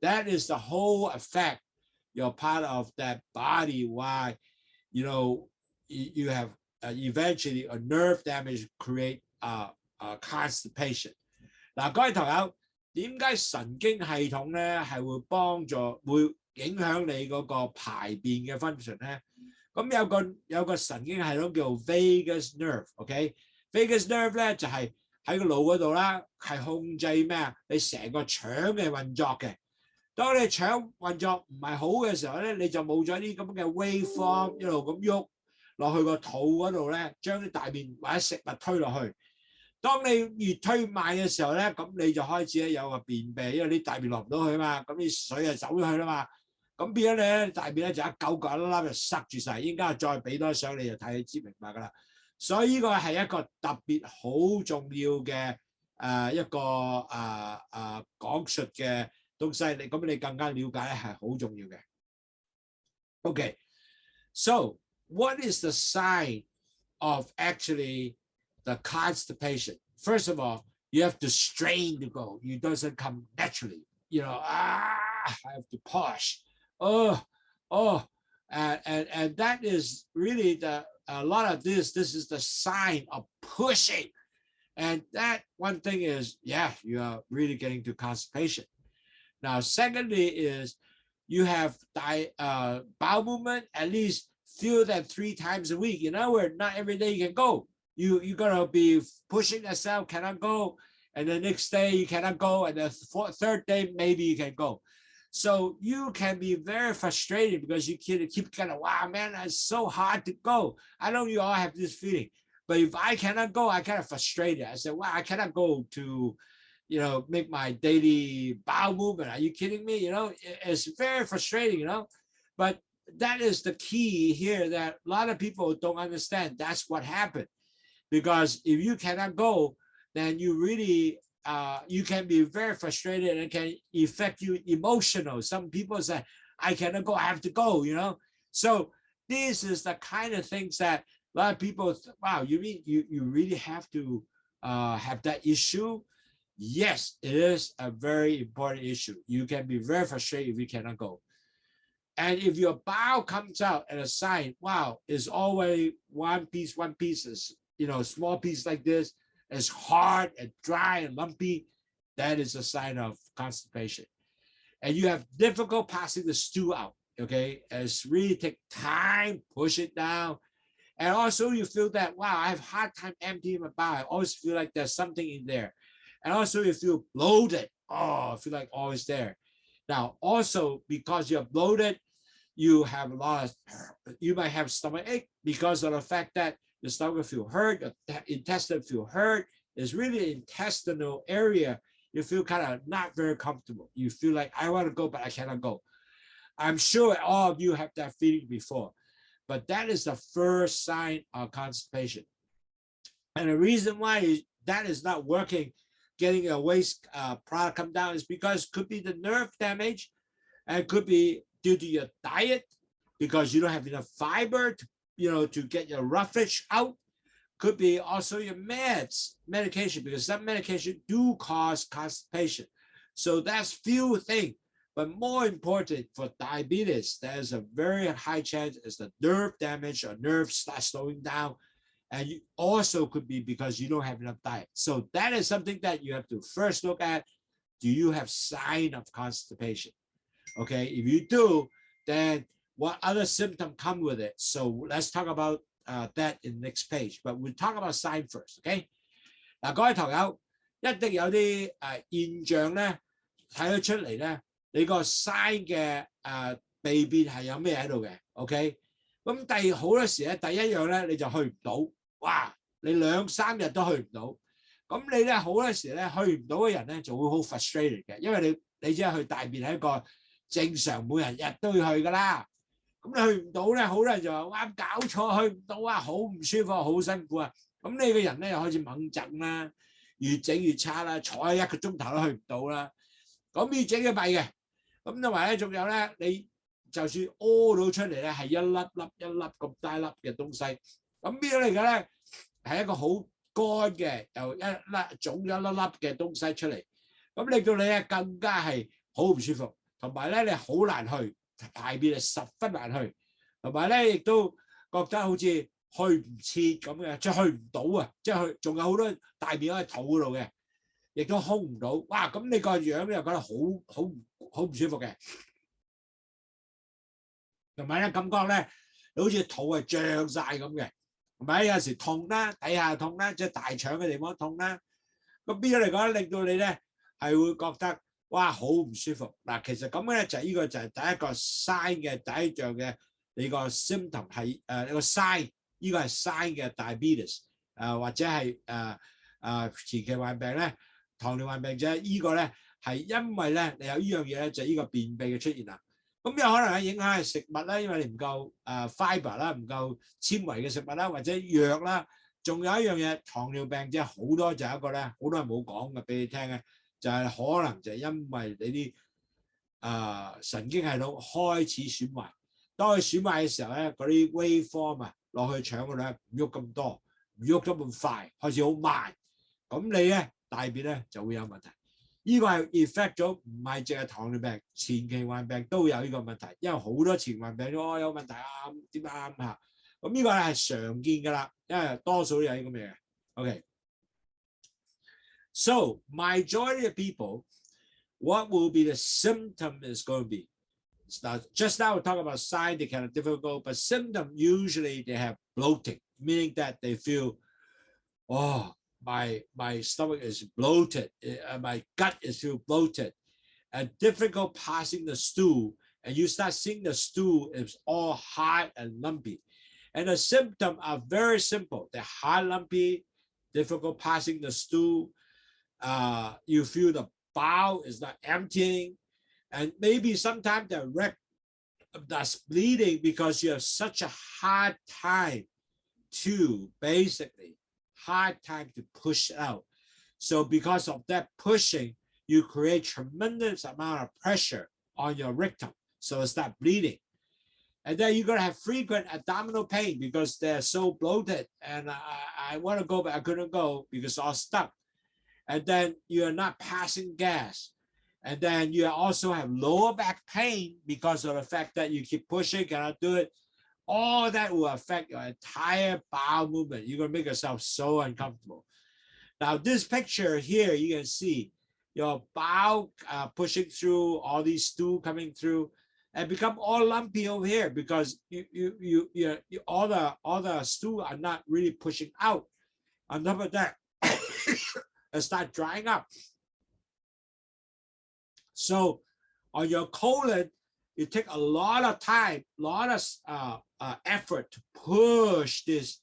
That is the whole effect. You're part of that body, why, you know, you have eventually a nerve damage create constipation. 嗱，各位朋友，點解神經系統咧係會幫助、會影響你嗰個排便嘅 function 咧？咁有個神經系統叫 vagus nerve，OK？vagus nerve 咧就係喺個腦嗰度啦，係控制咩啊？你成個腸嘅運作嘅。當你腸運作唔係好嘅時候咧，你就冇咗啲咁嘅 waveform 一路咁喐落去個肚嗰度咧，將啲大便或者食物推落去。當你越推慢嘅時候咧，咁你就開始咧有個便秘，因為啲大便落唔到去嘛，咁啲水就走咗去啦嘛。咁變咗你咧大便咧就一嚿一粒就塞住晒。應該再俾多相你就睇，你知明白㗎啦。所以呢個係一個特別好重要嘅一個講述嘅東西，咁你更加了解係好重要嘅。Okay, so what is the sign of actually the constipation? First of all, you have to strain to go. It doesn't come naturally. You know, I have to push. And that is really a lot of this is the sign of pushing. And that one thing is, yeah, you are really getting to constipation. Now, secondly is you have bowel movement, at least fewer than 3 times a week. You know, where not every day you can go. You're going to be pushing yourself, cannot go. And the next day you cannot go. And the third day, maybe you can go. So you can be very frustrated because you keep kind of, wow, man, it's so hard to go. I know you all have this feeling. But if I cannot go, I kind of frustrated. I said, wow, I cannot go to, you know, make my daily bowel movement. Are you kidding me? You know, it's very frustrating, you know. But that is the key here that a lot of people don't understand. That's what happened. Because if you cannot go, then you really, you can be very frustrated and it can affect you emotional. Some people say, I cannot go, I have to go, you know. So this is the kind of things that a lot of people, wow, you mean you really have to have that issue? Yes, it is a very important issue. You can be very frustrated if you cannot go. And if your bowel comes out at a sign, wow, it's always one piece is, you know, small piece like this, it's hard and dry and lumpy, that is a sign of constipation. And you have difficult passing the stool out, okay? It's really take time, push it down. And also you feel that, wow, I have a hard time emptying my bowel. I always feel like there's something in there. And also you feel bloated. Oh, I feel like always there. Now, also because you're bloated, you have a lot of, you might have stomach ache because of the fact that the stomach feel hurt, your intestine feel hurt. It's really intestinal area. You feel kind of not very comfortable. You feel like I want to go, but I cannot go. I'm sure all of you have that feeling before. But that is the first sign of constipation. And the reason why that is not working, getting a waste product come down, is because it could be the nerve damage, and it could be due to your diet, because you don't have enough fiber to to get your roughage out. Could be also your medication, because some medication do cause constipation. So that's few things. But more important for diabetes, there's a very high chance is the nerve damage or nerves start slowing down. And you also could be because you don't have enough diet. So that is something that you have to first look at. Do you have sign of constipation? Okay, if you do, then what other symptom come with it? So let's talk about that in the next page. But we'll talk about sign first. Okay， 嗱，各位堂友一定有啲現象咧睇得出嚟咧，你個 sign 嘅病變係有咩喺度嘅 ？OK， 咁好多時咧，第一樣咧你就去唔到，哇！你2、3日都去唔到，咁你咧好多時咧去唔到嘅人咧就會好 frustrated 嘅，因為你只係去大便係一個正常每人日都要去噶啦。咁你去唔到咧，好多人就話：哇，搞錯，去唔到啊，好唔舒服，好辛苦啊！咁你個人咧又開始猛震啦，越整越差啦，坐喺1個鐘頭都去唔到啦。咁越整越弊嘅。咁同埋咧，仲有咧，你就算屙到出嚟咧，係一粒咁大粒嘅東西。咁邊度嚟嘅咧？係一個好乾嘅，又腫咗一粒嘅東西出嚟。咁令到你咧更加係好唔舒服，同埋咧你好難去。大便係十分難去，同埋咧亦都覺得好似去唔切咁嘅，即係去唔到啊！即係仲有好多大便喺肚嗰度嘅，亦都空唔到。哇！咁你個樣又覺得好唔舒服嘅，同埋咧感覺咧好似肚係脹晒咁嘅，同埋有時痛啦，底下痛啦，即係大腸嘅地方痛啦。咁邊咗嚟講，令到你咧係會覺得。哇，好唔舒服嗱！其實咁嘅咧就呢個就係第一個 sign 嘅第一樣嘅你個 symptom 係你個 sign， 呢個係 sign 嘅 diabetes 或者係前期患病咧，糖尿患病者呢個咧係因為咧你有呢樣嘢咧就係呢個便秘嘅出現啦。咁有可能係影響係食物啦，因為你唔夠fiber 啦，唔夠纖維嘅食物啦，或者藥啦。仲有一樣嘢，糖尿病者好多就係一個咧，好多人冇講嘅俾你聽嘅。就係可能就係因為你啲神經系統開始損壞，當佢損壞嘅時候咧，嗰啲 waveform 落去腸嗰度咧唔喐咁多，唔喐得咁快，開始好慢，咁你咧大便咧就會有問題。呢個係 affect 咗唔係淨係糖尿病，前期患病都有呢個問題，因為好多前患病都有問題啊，點啱嚇？咁呢個咧係常見㗎啦，因為多數都有呢咁嘅嘢。OK。So, majority of people, what will be the symptom is going to be. Now, just now we talk about sign, they kind of difficult, but symptom usually they have bloating, meaning that they feel, oh, my stomach is bloated, my gut is feel bloated, and difficult passing the stool, and you start seeing the stool is all hard and lumpy. And the symptoms are very simple. They're hard, lumpy, difficult passing the stool. You feel the bowel is not emptying, and maybe sometimes the rectum that's bleeding because you have such a hard time to push out. So because of that pushing, you create tremendous amount of pressure on your rectum, so it starts bleeding. And then you're going to have frequent abdominal pain because they're so bloated, and I want to go, but I couldn't go because I was stuck. And then you're not passing gas. And then you also have lower back pain because of the fact that you keep pushing, cannot do it. All that will affect your entire bowel movement. You're going to make yourself so uncomfortable. Now, this picture here, you can see your bowel pushing through, all these stool coming through, and become all lumpy over here because all the stool are not really pushing out. On top of that, and start drying up. So on your colon, you take a lot of time, a lot of effort to push this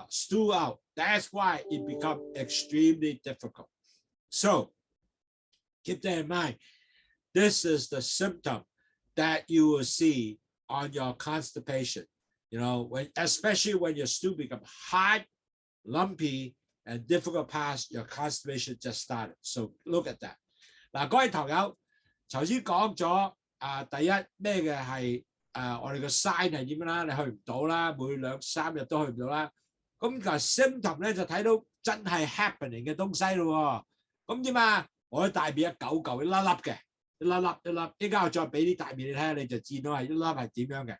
stool out. That's why it becomes extremely difficult. So keep that in mind. This is the symptom that you will see on your constipation. Especially when your stool becomes hard, lumpy, and difficult pass, your constipation just started. So look at that. 嗱，各位堂友，頭先講咗第一咩嘅係我哋個 sign 係點樣啦？你去唔到啦，每2、3日都去唔到啦。咁但係 symptom 咧就睇到真係 happening 嘅東西咯喎。咁點啊？我啲大便一嚿嚿一粒粒嘅，一粒粒一粒。依家我再俾啲大便你睇下，你就知道係一粒係點樣嘅。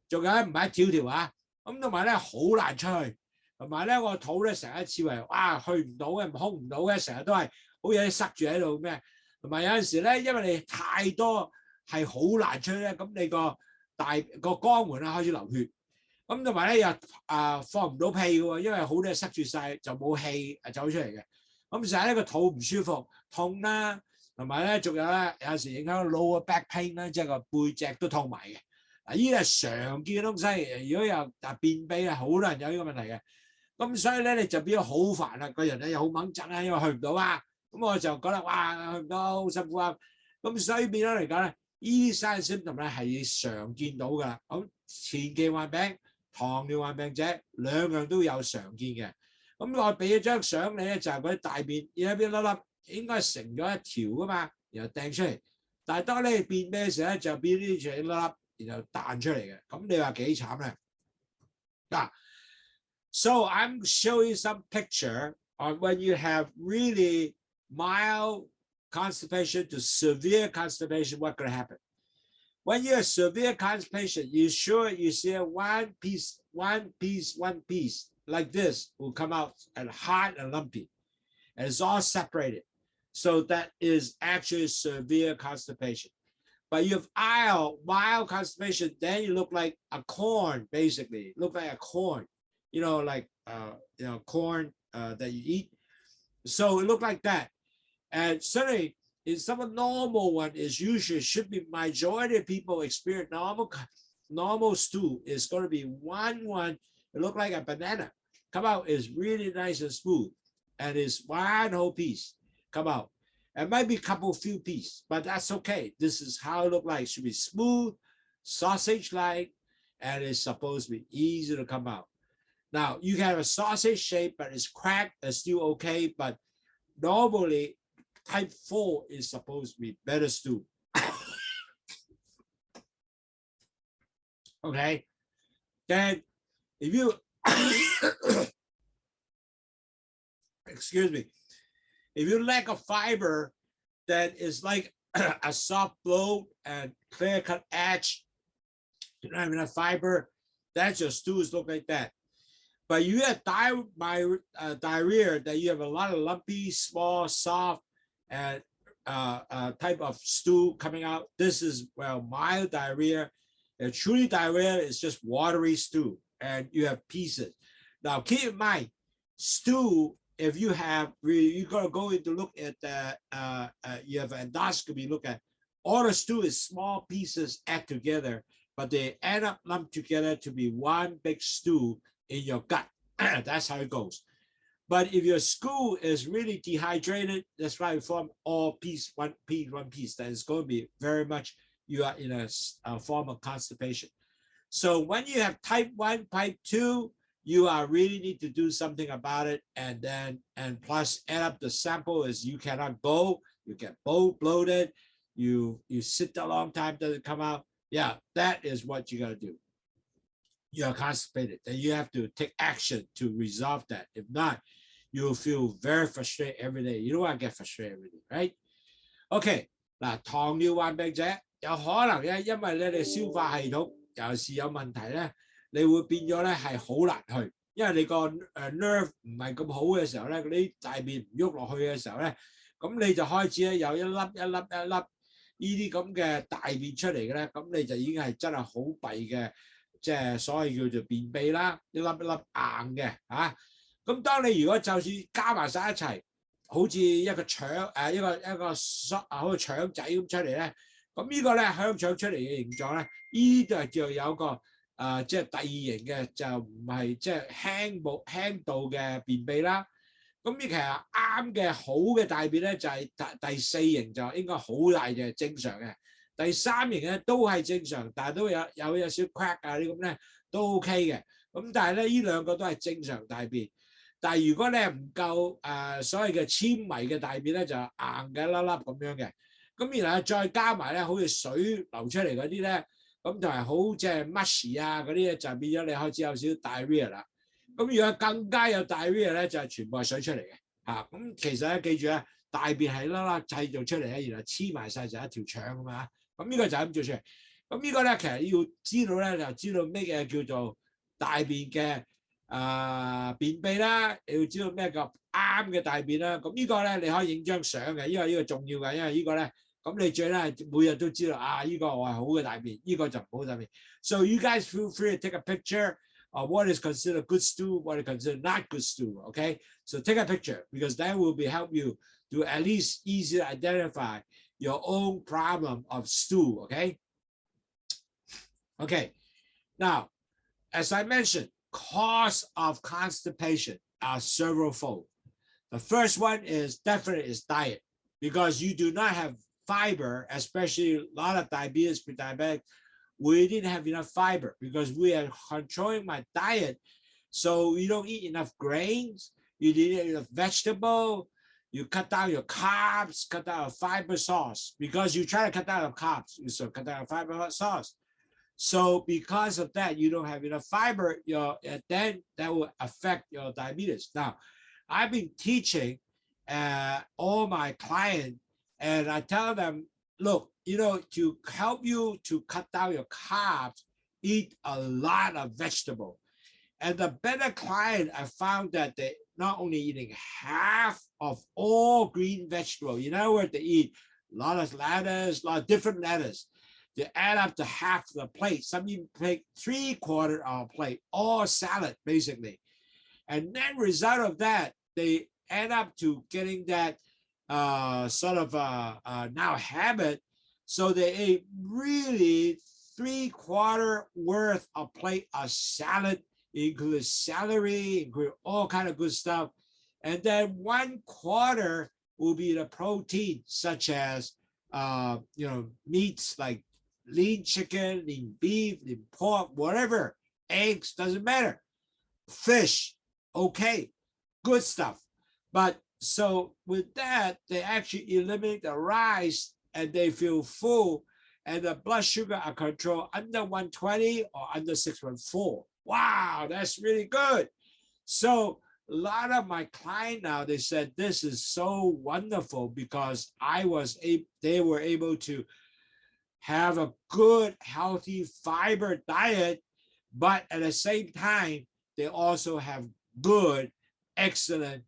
仲有唔係一條條啊？咁同埋咧好難出去，同埋咧我肚咧成日似為哇去唔到嘅，空唔到嘅，成日都係好似塞住喺度咩？同埋有陣時咧，因為你太多係好難出咧，咁你個肛門啊開始流血，咁同埋咧又放唔到屁嘅喎，因為好多嘢塞住晒，就冇氣走出嚟嘅。咁成日呢個肚唔舒服、痛啦，同埋咧仲有咧有時影響 lower back pain 啦，即係個背脊都痛埋嘅。嗱，呢啲係常見嘅東西。如果有便秘啊，好多人有呢個問題嘅。咁所以咧你就變咗好煩啦，個人咧又好掹震啊，因為去唔到啊。咁我就覺得哇，去唔到好辛苦啊。咁所以變咗嚟講咧，呢三個 symptom 咧係常見到㗎啦。咁前期患病、糖尿患病者兩樣都有常見嘅。咁我俾咗張相你咧，就係嗰啲大便有一邊粒粒，應該成咗一條㗎嘛，然後掟出嚟。但係當你便秘嘅時候咧，就變呢啲粒粒，然後彈出嚟嘅。咁你話幾慘咧？嗱，so I'm showing some picture on when you have really mild constipation to severe constipation, what could happen? When you have severe constipation, you see one piece like this will come out and hard and lumpy, and it's all separated. So that is actually severe constipation. But you have mild constipation, then you look like a corn, basically. Look like a corn, like corn that you eat. So it looked like that. And certainly, in some normal one is usually should be majority of people experience normal stool is going to be one. It look like a banana. Come out is really nice and smooth, and it's one whole piece come out. It might be a couple few pieces, but that's okay. This is how it look like. It should be smooth, sausage-like, and it's supposed to be easy to come out. Now you can have a sausage shape, but it's cracked. It's still okay, but normally type 4 is supposed to be better stool. Okay, then if you excuse me, if you lack of fiber, then it's like a soft bloat and clear cut edge. You don't have enough fiber. That's your stools look like that. But you have diarrhea, that you have a lot of lumpy, small, soft, and type of stool coming out. This is mild diarrhea. And truly diarrhea is just watery stool, and you have pieces. Now keep in mind, stool. If you have, you're gonna go in to look at you have endoscopy. Look at all the stool is small pieces add together, but they end up lumped together to be one big stool in your gut. That's how it goes. But if your stool is really dehydrated, that's why we form all one piece. That is going to be very much, you are in a form of constipation. So when you have type 1, type 2, you really need to do something about it. And plus add up the sample is you cannot go, you get bloated, you sit a long time, doesn't come out. Yeah, that is what you got to do. You're constipated, then you have to take action to resolve that. If not, you'll feel very frustrated every day. You don't want to get frustrated every day, right? Okay, 嗱，糖尿患病者有可能咧，因為咧你消化系統有時有問題咧，你會變咗咧係好難去，因為你個nerve 唔係咁好嘅時候咧，嗰啲大便唔喐落去嘅時候咧，咁你就開始咧有一粒呢啲咁嘅大便出嚟嘅咧，咁你就已經係真係好弊嘅。即係所謂叫做便秘啦，一粒硬嘅嚇。咁當你如果就算加埋晒一齊，好似一個腸一個好似腸仔咁出嚟咧，咁呢個咧香腸出嚟嘅形狀咧，呢度就有個即係第二型嘅，就唔係即係輕度嘅便秘啦。咁其實啱嘅好嘅大便咧就係第4型，就應該好大嘅正常嘅。第3型咧都係正常，但係都有少 crack 啊啲咁咧都 OK 嘅。咁但係咧呢兩個都係正常大便。但係如果你係唔夠所謂嘅纖維嘅大便咧，就硬嘅一粒粒咁樣嘅。咁然後再加埋咧，好似水流出嚟嗰啲咧，咁同埋好即係 mushy 啊嗰啲嘢就變咗你開始有少少 diarrhea 啦。咁如果更加有 diarrhea 咧，就係全部係水出嚟嘅嚇。咁其實咧記住咧，大便係粒粒製造出嚟咧，然後黐埋晒就一條腸咁嘛。咁呢個就係咁做出嚟。咁呢個咧其實要知道咧，就知道咩嘢叫做大便嘅便秘啦，你要知道咩叫啱嘅大便啦。咁呢個咧你可以影張相嘅，因為呢個重要嘅，因為呢個咧咁你最咧每日都知道啊，呢個我係好嘅大便，呢個就唔好大便。So you guys feel free to take a picture of what is considered good stool, what is considered not good stool. Okay, so take a picture because that will be help you to at least easily identify your own problem of stool. Okay. Okay. Now, as I mentioned, cause of constipation are several-fold. The first one is definitely is diet, because you do not have fiber, especially a lot of diabetes, pre-diabetic. We didn't have enough fiber because we are controlling my diet. So you don't eat enough grains, you didn't eat enough vegetable, you cut down your carbs, cut down fiber source. Because you try to cut down on carbs, you so cut down fiber source. So because of that, you don't have enough fiber, then that will affect your diabetes. Now, I've been teaching all my clients, and I tell them, look, to help you to cut down your carbs, eat a lot of vegetable. And the better client, I found that they not only eating half of all green vegetables, in other words, they eat a lot of lettuce, a lot of different lettuce. They add up to half the plate. Some even take 3/4 of a plate, all salad basically. And then result of that, they end up to getting that sort of now habit. So they ate really 3/4 worth of plate of salad, include celery, include all kind of good stuff. And then 1/4 will be the protein, such as meats like lean chicken, lean beef, lean pork, whatever, eggs, doesn't matter. Fish, okay, good stuff. But so with that, they actually eliminate the rice and they feel full, and the blood sugar are controlled under 120 or under 614. Wow, that's really good. So a lot of my clients now, they said this is so wonderful because they were able to have a good, healthy fiber diet, but at the same time, they also have good, excellent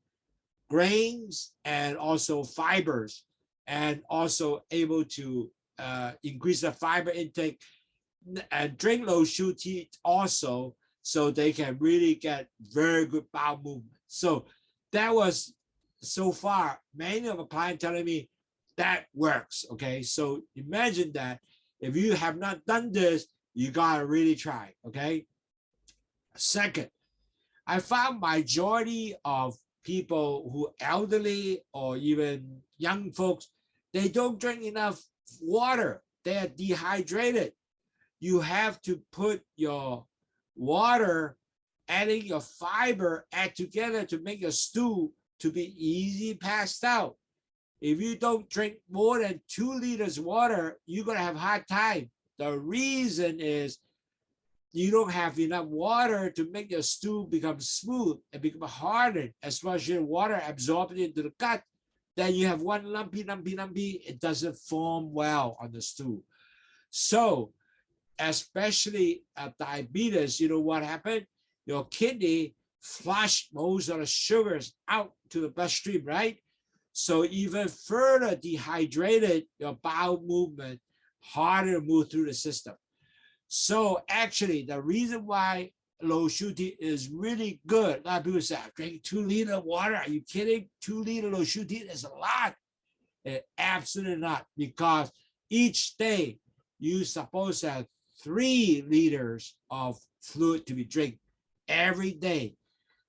grains and also fibers, and also able to increase the fiber intake and drink LOWSUTEA also, so they can really get very good bowel movement. So that was so far, many of the clients telling me, that works. Okay, so imagine that if you have not done this, you gotta really try. Okay. Second, I found majority of people who elderly or even young folks, they don't drink enough water. They are dehydrated. You have to put your water, adding your fiber, add together to make your stool to be easy passed out. If you don't drink more than 2 liters water, you're going to have a hard time. The reason is you don't have enough water to make your stool become smooth and become hardened, as well as your water absorbed into the gut. Then you have one lumpy. It doesn't form well on the stool. So, especially diabetes, you know what happened? Your kidney flushed most of the sugars out to the bloodstream, right? So even further dehydrated your bowel movement, harder to move through the system. So actually, the reason why LOWSUTEA is really good, a lot of people say, drink 2 liters of water. Are you kidding? 2 liters of LOWSUTEA is a lot. Absolutely not, because each day you're supposed to have 3 liters of fluid to be drank every day.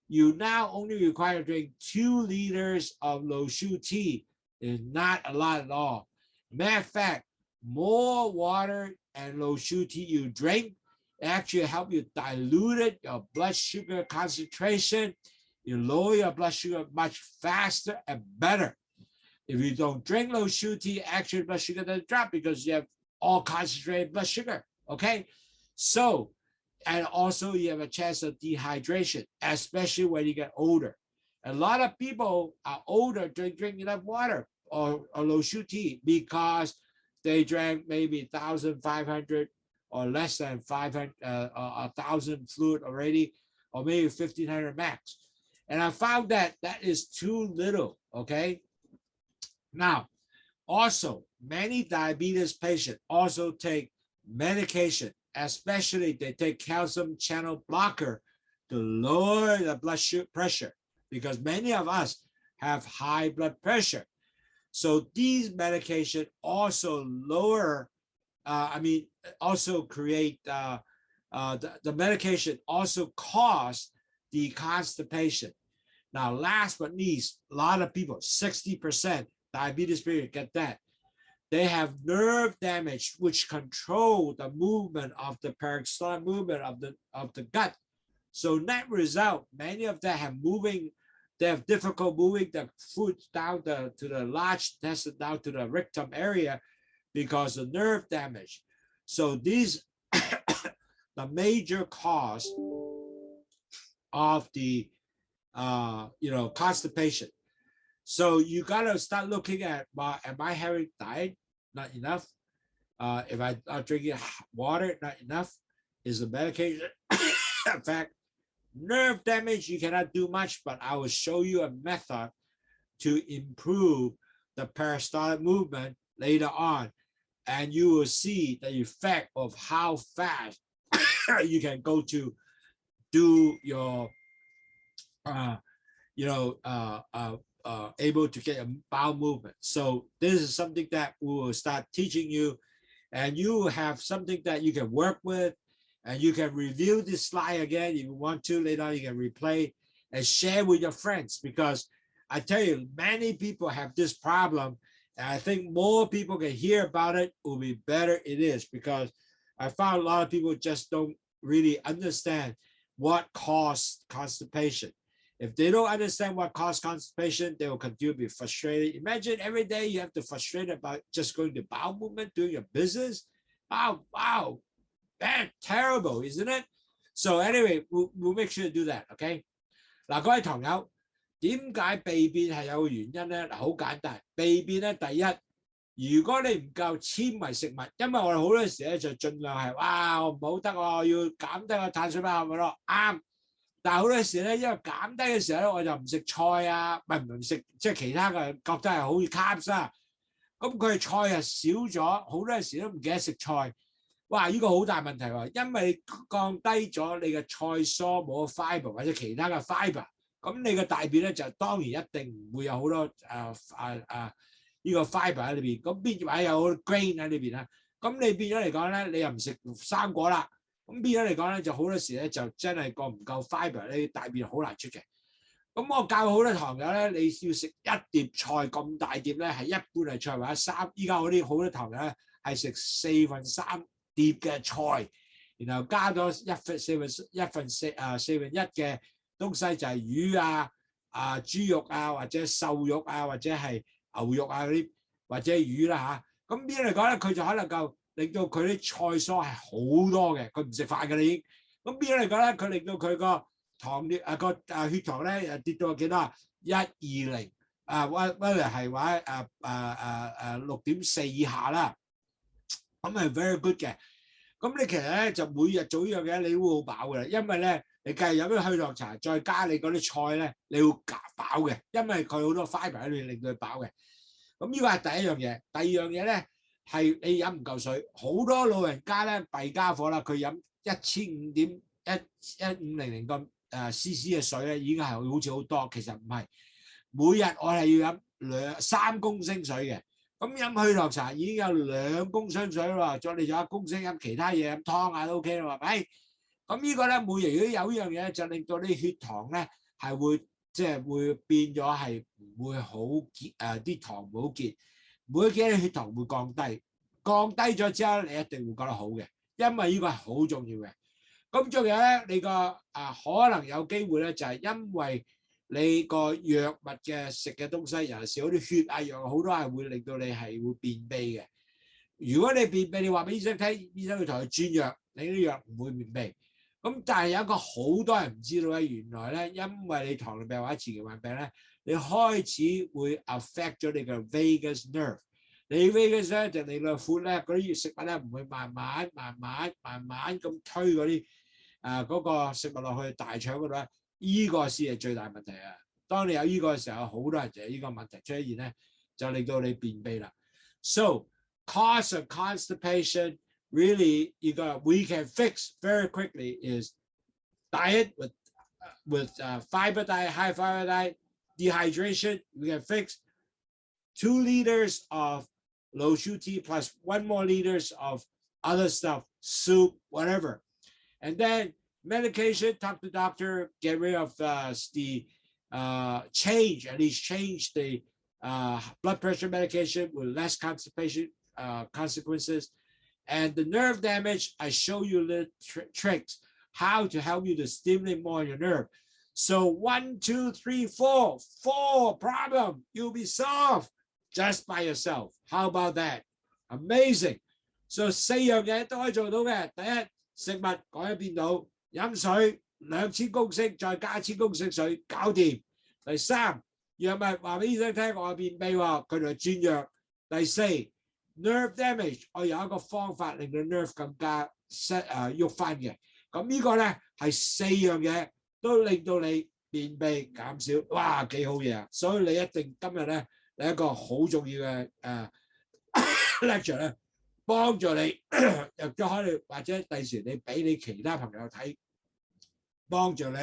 You now only require to drink 2 liters of LOWSUTEA. Is not a lot at all. Matter of fact, more water and LOWSUTEA you drink actually help you dilute it, your blood sugar concentration. You lower your blood sugar much faster and better. If you don't drink LOWSUTEA, actually blood sugar doesn't drop because you have all concentrated blood sugar. Okay, so and also you have a chance of dehydration, especially when you get older. A lot of people are older drinking enough water or LOWSUTEA because they drank maybe 1,500 or less than 500, 1,000 fluid already, or maybe 1,500 max. And I found that that is too little. Okay. Now, also, many diabetes patients also take medication, especially they take calcium channel blocker to lower the blood pressure, because many of us have high blood pressure. So these medications also lower, also create, the medication also cause the constipation. Now, last but least, a lot of people, 60% diabetes period, get that. They have nerve damage which control the movement of the peristaltic movement of the gut. So net result, many of them have they have difficult moving the food down to the large intestine, down to the rectum area because of nerve damage. So these the major cause of the constipation. So you gotta start looking at, well, am I having diet not enough? If I'm drinking water not enough, is the medication? In fact, nerve damage you cannot do much, but I will show you a method to improve the peristaltic movement later on, and you will see the effect of how fast you can go to do your able to get a bowel movement. So this is something that we will start teaching you, and you have something that you can work with, and you can review this slide again if you want to. Later on, you can replay and share with your friends, because I tell you, many people have this problem, and I think more people can hear about it will be better it is, because I found a lot of people just don't really understand what caused constipation. If they don't understand what caused constipation, they will continue to be frustrated. Imagine every day you have to frustrate about just going to bowel movement, doing your business. Wow, man, terrible, isn't it? So anyway, we'll make sure to do that, okay? 嗱，各位堂友，點解便便係有個原因咧？嗱，好簡單，便便咧，第一，如果你唔夠纖維食物，因為我哋好多時咧就盡量係，哇，我唔好得喎，我要減低個碳水化合物咯，啱。但係好多時咧，因為減低嘅時候咧，我就唔食菜啊，唔食即係其他嘅，覺得係好似 carbs 啊。咁佢菜係少咗，好多時都唔記得食菜。哇！呢個好大問題喎，因為你降低咗你嘅菜蔬冇 fibre 或者其他嘅 fibre，咁你嘅大便咧就當然一定唔會有好多呢個 fibre 喺裏邊，咁變或者有好多 grain 喺裏邊啦。咁你變咗嚟講咧，你又唔食生果啦。咁變咗嚟講咧，就好多時咧就真係個唔夠 fibre，你大便好難出嘅。咁我教好多堂友咧，你要食一碟菜咁大碟咧，係一半係菜或者三。依家好多堂友咧係食4/3碟嘅菜，然後加咗四分一嘅東西就係魚豬肉或者瘦肉或者係牛肉嗰啲或者魚啦嚇。咁邊嚟講咧，佢就可能夠令到佢啲菜蔬係好多嘅，佢唔食飯㗎啦已經。咁邊嚟講咧，佢令到佢個血糖咧跌到幾多啊？120溫係話6.4以下啦。咁係 very good 嘅。咁你其實咧就每日做呢樣嘢，你會好飽嘅啦，因為咧你計飲咗去糖茶，再加你嗰啲菜咧，你會飽嘅，因為佢好多 fibre 喺裏面令到佢飽嘅。咁呢個係第一樣嘢。第二樣嘢咧係你飲唔夠水，好多老人家咧弊家伙啦，佢飲1500個cc 嘅水咧，已經係好似好多，其實唔係。每日我係要飲3公升水嘅。咁飲去糖茶已經有2公升水喎，再你仲有1公升飲其他嘢，飲湯都 OK 啦，係咪？咁呢個咧每日如果有呢樣嘢，就令到啲血糖咧係會會變咗係唔會好結啲糖唔會好結，每幾日血糖會降低，降低咗之後你一定會覺得好嘅，因為呢個係好重要嘅。咁仲有咧，你個可能有機會咧就係因為你個藥物嘅食嘅東西，尤其是好啲血藥好多係會令到你係會便秘嘅。如果你便秘，你話俾醫生聽，醫生會同佢轉藥，你啲藥唔會便秘。咁但係有一個好多人唔知道咧，原來咧，因為你糖尿病或者前期患病咧，你開始會 affect 咗你嘅 vagus nerve。你 vagus nerve 就你個闊咧，嗰啲食物咧唔會慢慢咁推嗰啲嗰個食物落去大腸嗰度咧，依個先係最大問題啊！當你有依個嘅時候，好多人就有依個問題出現咧，就令到你便秘啦。So cause of constipation really we can fix very quickly is diet with fiber diet, high fiber diet, dehydration. We can fix 2 liters of LOWSUTEA plus 1 more liters of other stuff, soup, whatever. And then medication, talk to the doctor, get rid of the change, at least change the blood pressure medication with less constipation consequences. And the nerve damage, I show you the tricks, how to help you to stimulate more your nerve. So 1, 2, 3, 4, 4 problem, you'll be solved just by yourself. How about that? Amazing. So 4樣嘢都可以做到嘅。第一，食物改變到，飲水2000公升，再加1000公升水，搞掂。第3，藥物話俾醫生聽我便秘喎，佢就轉藥。第4。nerve damage， 我有一個方法令到 nerve 更加喐翻嘅。咁呢個咧係4樣嘢都令到你便秘減少，哇幾好嘢啊！所以你一定今日咧你一個好重要嘅lecture 咧，幫助你入咗開你，或者第時你俾你其他朋友睇，幫助你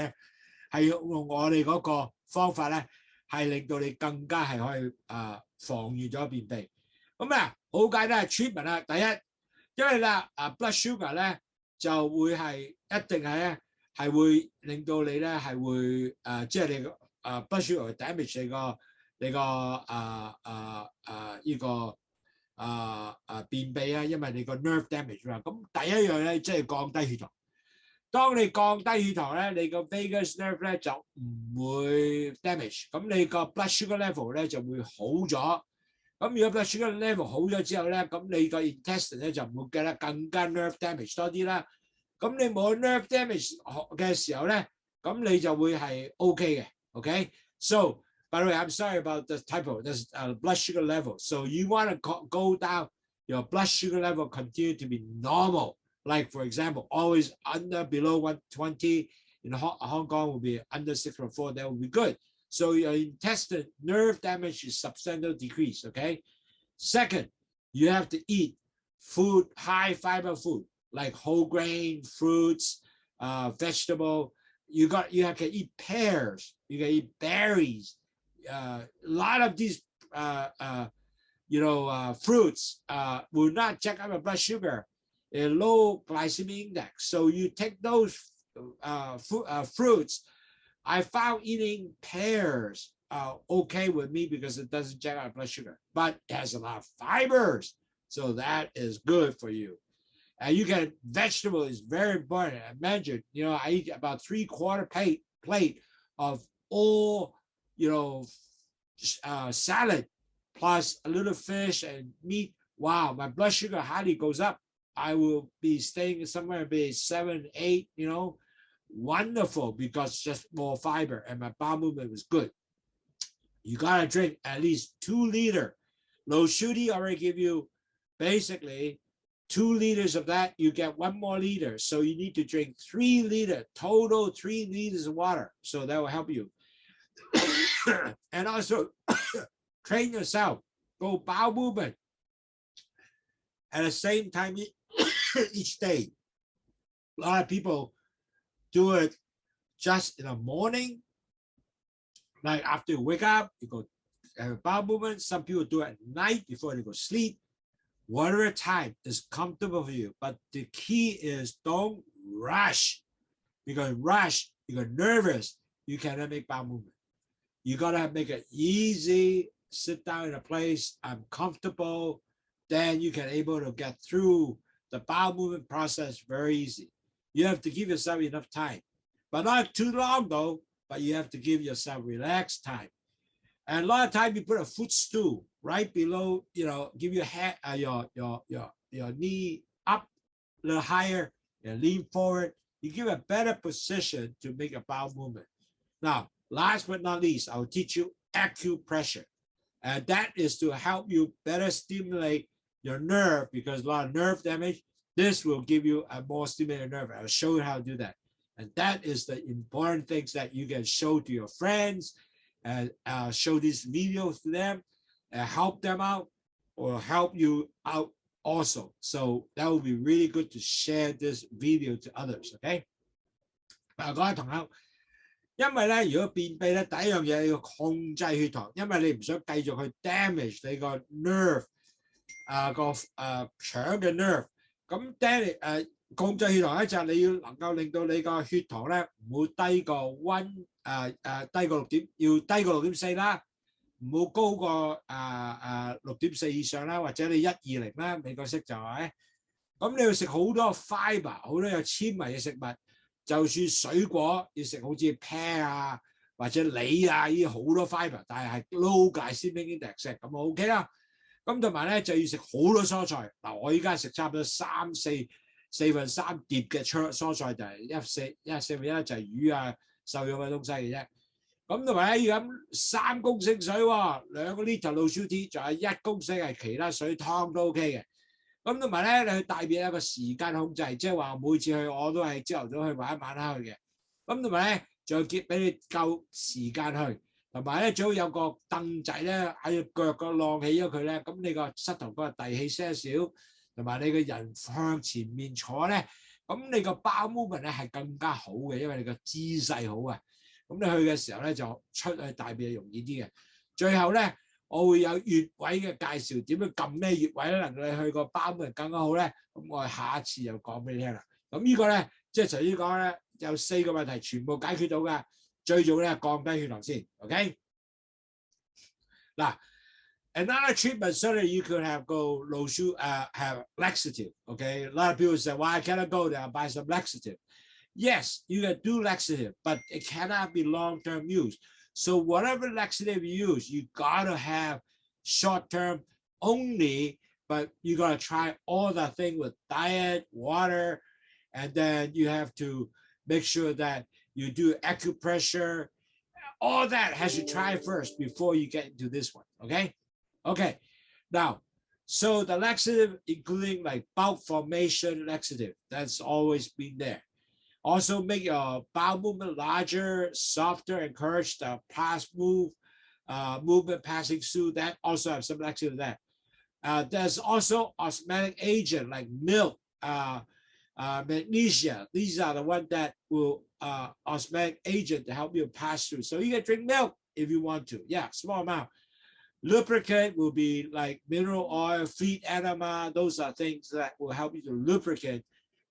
係用我哋嗰個方法咧，係令到你更加係可以防禦咗便秘。咁啊，好簡單係 treatment 啦。第一，因為啦blood sugar 咧就會係一定係咧係會令到你咧係會即係你個blood sugar damage 你個呢個便秘啊，因為你個 nerve damage 嘛。咁第一樣咧即係降低血糖。當你降低血糖咧，你個 vagus nerve 咧就唔會 damage， 咁你個 blood sugar level 咧就會好咗。咁如果 blood sugar level 好咗之後咧，咁你個 intestine 咧就唔會嘅啦，更加 nerve damage 多啲啦。咁你冇 nerve damage 嘅時候咧，咁你就會係 OK 嘅。OK， so by the way, I'm sorry about the typo. There's blood sugar level. So you want to go down your blood sugar level continue to be normal. Like for example, always below 120. In Hong Kong will be under 6.4. That will be good. So your intestine nerve damage is substantial decrease, okay? Second, you have to eat food, high fiber food, like whole grain, fruits, vegetable. You can eat pears, you can eat berries. A lot of these, fruits will not check out your blood sugar, a low glycemic index. So you take those fruits. I found eating pears okay with me because it doesn't check out blood sugar, but it has a lot of fibers, so that is good for you. And you get vegetable is very important. I mentioned, I eat about 3/4 plate of all, salad plus a little fish and meat. Wow, my blood sugar hardly goes up. I will be staying somewhere between 7, 8, wonderful because just more fiber and my bowel movement was good. You gotta drink at least 2 liters. LOWSUTEA already give you basically 2 liters of that. You get 1 more liter. So you need to drink 3 liters, total 3 liters of water. So that will help you. And also train yourself, go bowel movement at the same time each day. A lot of people do it just in the morning, like after you wake up, you go have a bowel movement. Some people do it at night before they go sleep. Whatever time is comfortable for you. But the key is don't rush. Because rush, you get nervous, you cannot make bowel movement. You gotta make it easy, sit down in a place, I'm comfortable, then you can able to get through the bowel movement process very easy. You have to give yourself enough time, but not too long though, but you have to give yourself relaxed time. And a lot of time you put a footstool right below, give your head, your knee up a little higher, and lean forward. You give a better position to make a bowel movement. Now, last but not least, I'll teach you acupressure. And that is to help you better stimulate your nerve, because a lot of nerve damage. This will give you a more stimulated nerve. I'll show you how to do that. And that is the important things that you can show to your friends, and show these videos to them, and help them out, or help you out also. So that would be really good to share this video to others. Okay. 各位同學，因為咧，如果便秘咧，第一樣嘢要控制血糖，因為你唔想繼續去 damage 你個 nerve 腸嘅 nerve。咁 damage 控制血糖咧，就係你要能夠令到你個血糖咧唔會低過低過6點，要低過6.4啦，唔好高過6.4以上啦，或者你120啦，美國式就係。咁你要食好多 fibre， 好多有纖維嘅食物。就算水果要食好似 pear 啊或者梨啊，呢好多 fibre， 但係 low glycemic index 咁 OK 啦。咁同埋咧就要食好多蔬菜。嗱，我依家食差唔多四分3碟嘅蔬菜，就係四分一就係魚啊瘦肉嘅東西嘅啫。咁同埋咧要飲3公升水喎，2個 litre LOWSUTEA， 仲有1公升係其他水湯都 OK 嘅。咁同埋咧，你去大便有個時間控制，即係話每次去我都係朝頭早去或者晚黑去嘅。咁同埋咧，仲要俾你夠時間去，同埋咧最好有個凳仔咧喺腳個晾起咗佢咧，咁你個膝頭哥遞起些少，同埋你個人向前面坐咧，咁你個 bowel movement 咧係更加好嘅，因為你個姿勢好啊。咁你去嘅時候咧就出去大便容易啲嘅。最後咧。我會有穴位嘅介紹，點樣撳咩穴位咧，能夠你去個包門更加好咧。咁我下一次又講俾你聽啦。咁呢個咧，即係頭先講咧，有4個問題全部解決到㗎。最重要咧降低血糖先 ，OK？ 嗱 ，another treatment certainly you could have go have laxative, okay? A lot of people say, why can't I go there and buy some laxative? Yes, you can do laxative, but it cannot be long-term use. So whatever laxative you use, you gotta have short-term only, but you gotta try all the thing with diet, water, and then you have to make sure that you do acupressure. All that has to try first before you get into this one, okay? Okay, now, so the laxative, including like bowel formation laxative, that's always been there. Also make your bowel movement larger, softer, encourage the movement passing through. That also have some laxative there. There's also osmotic agent like milk, magnesia. These are the ones that will osmotic agent to help you pass through. So you can drink milk if you want to. Yeah, small amount. Lubricant will be like mineral oil, feed enema. Those are things that will help you to lubricate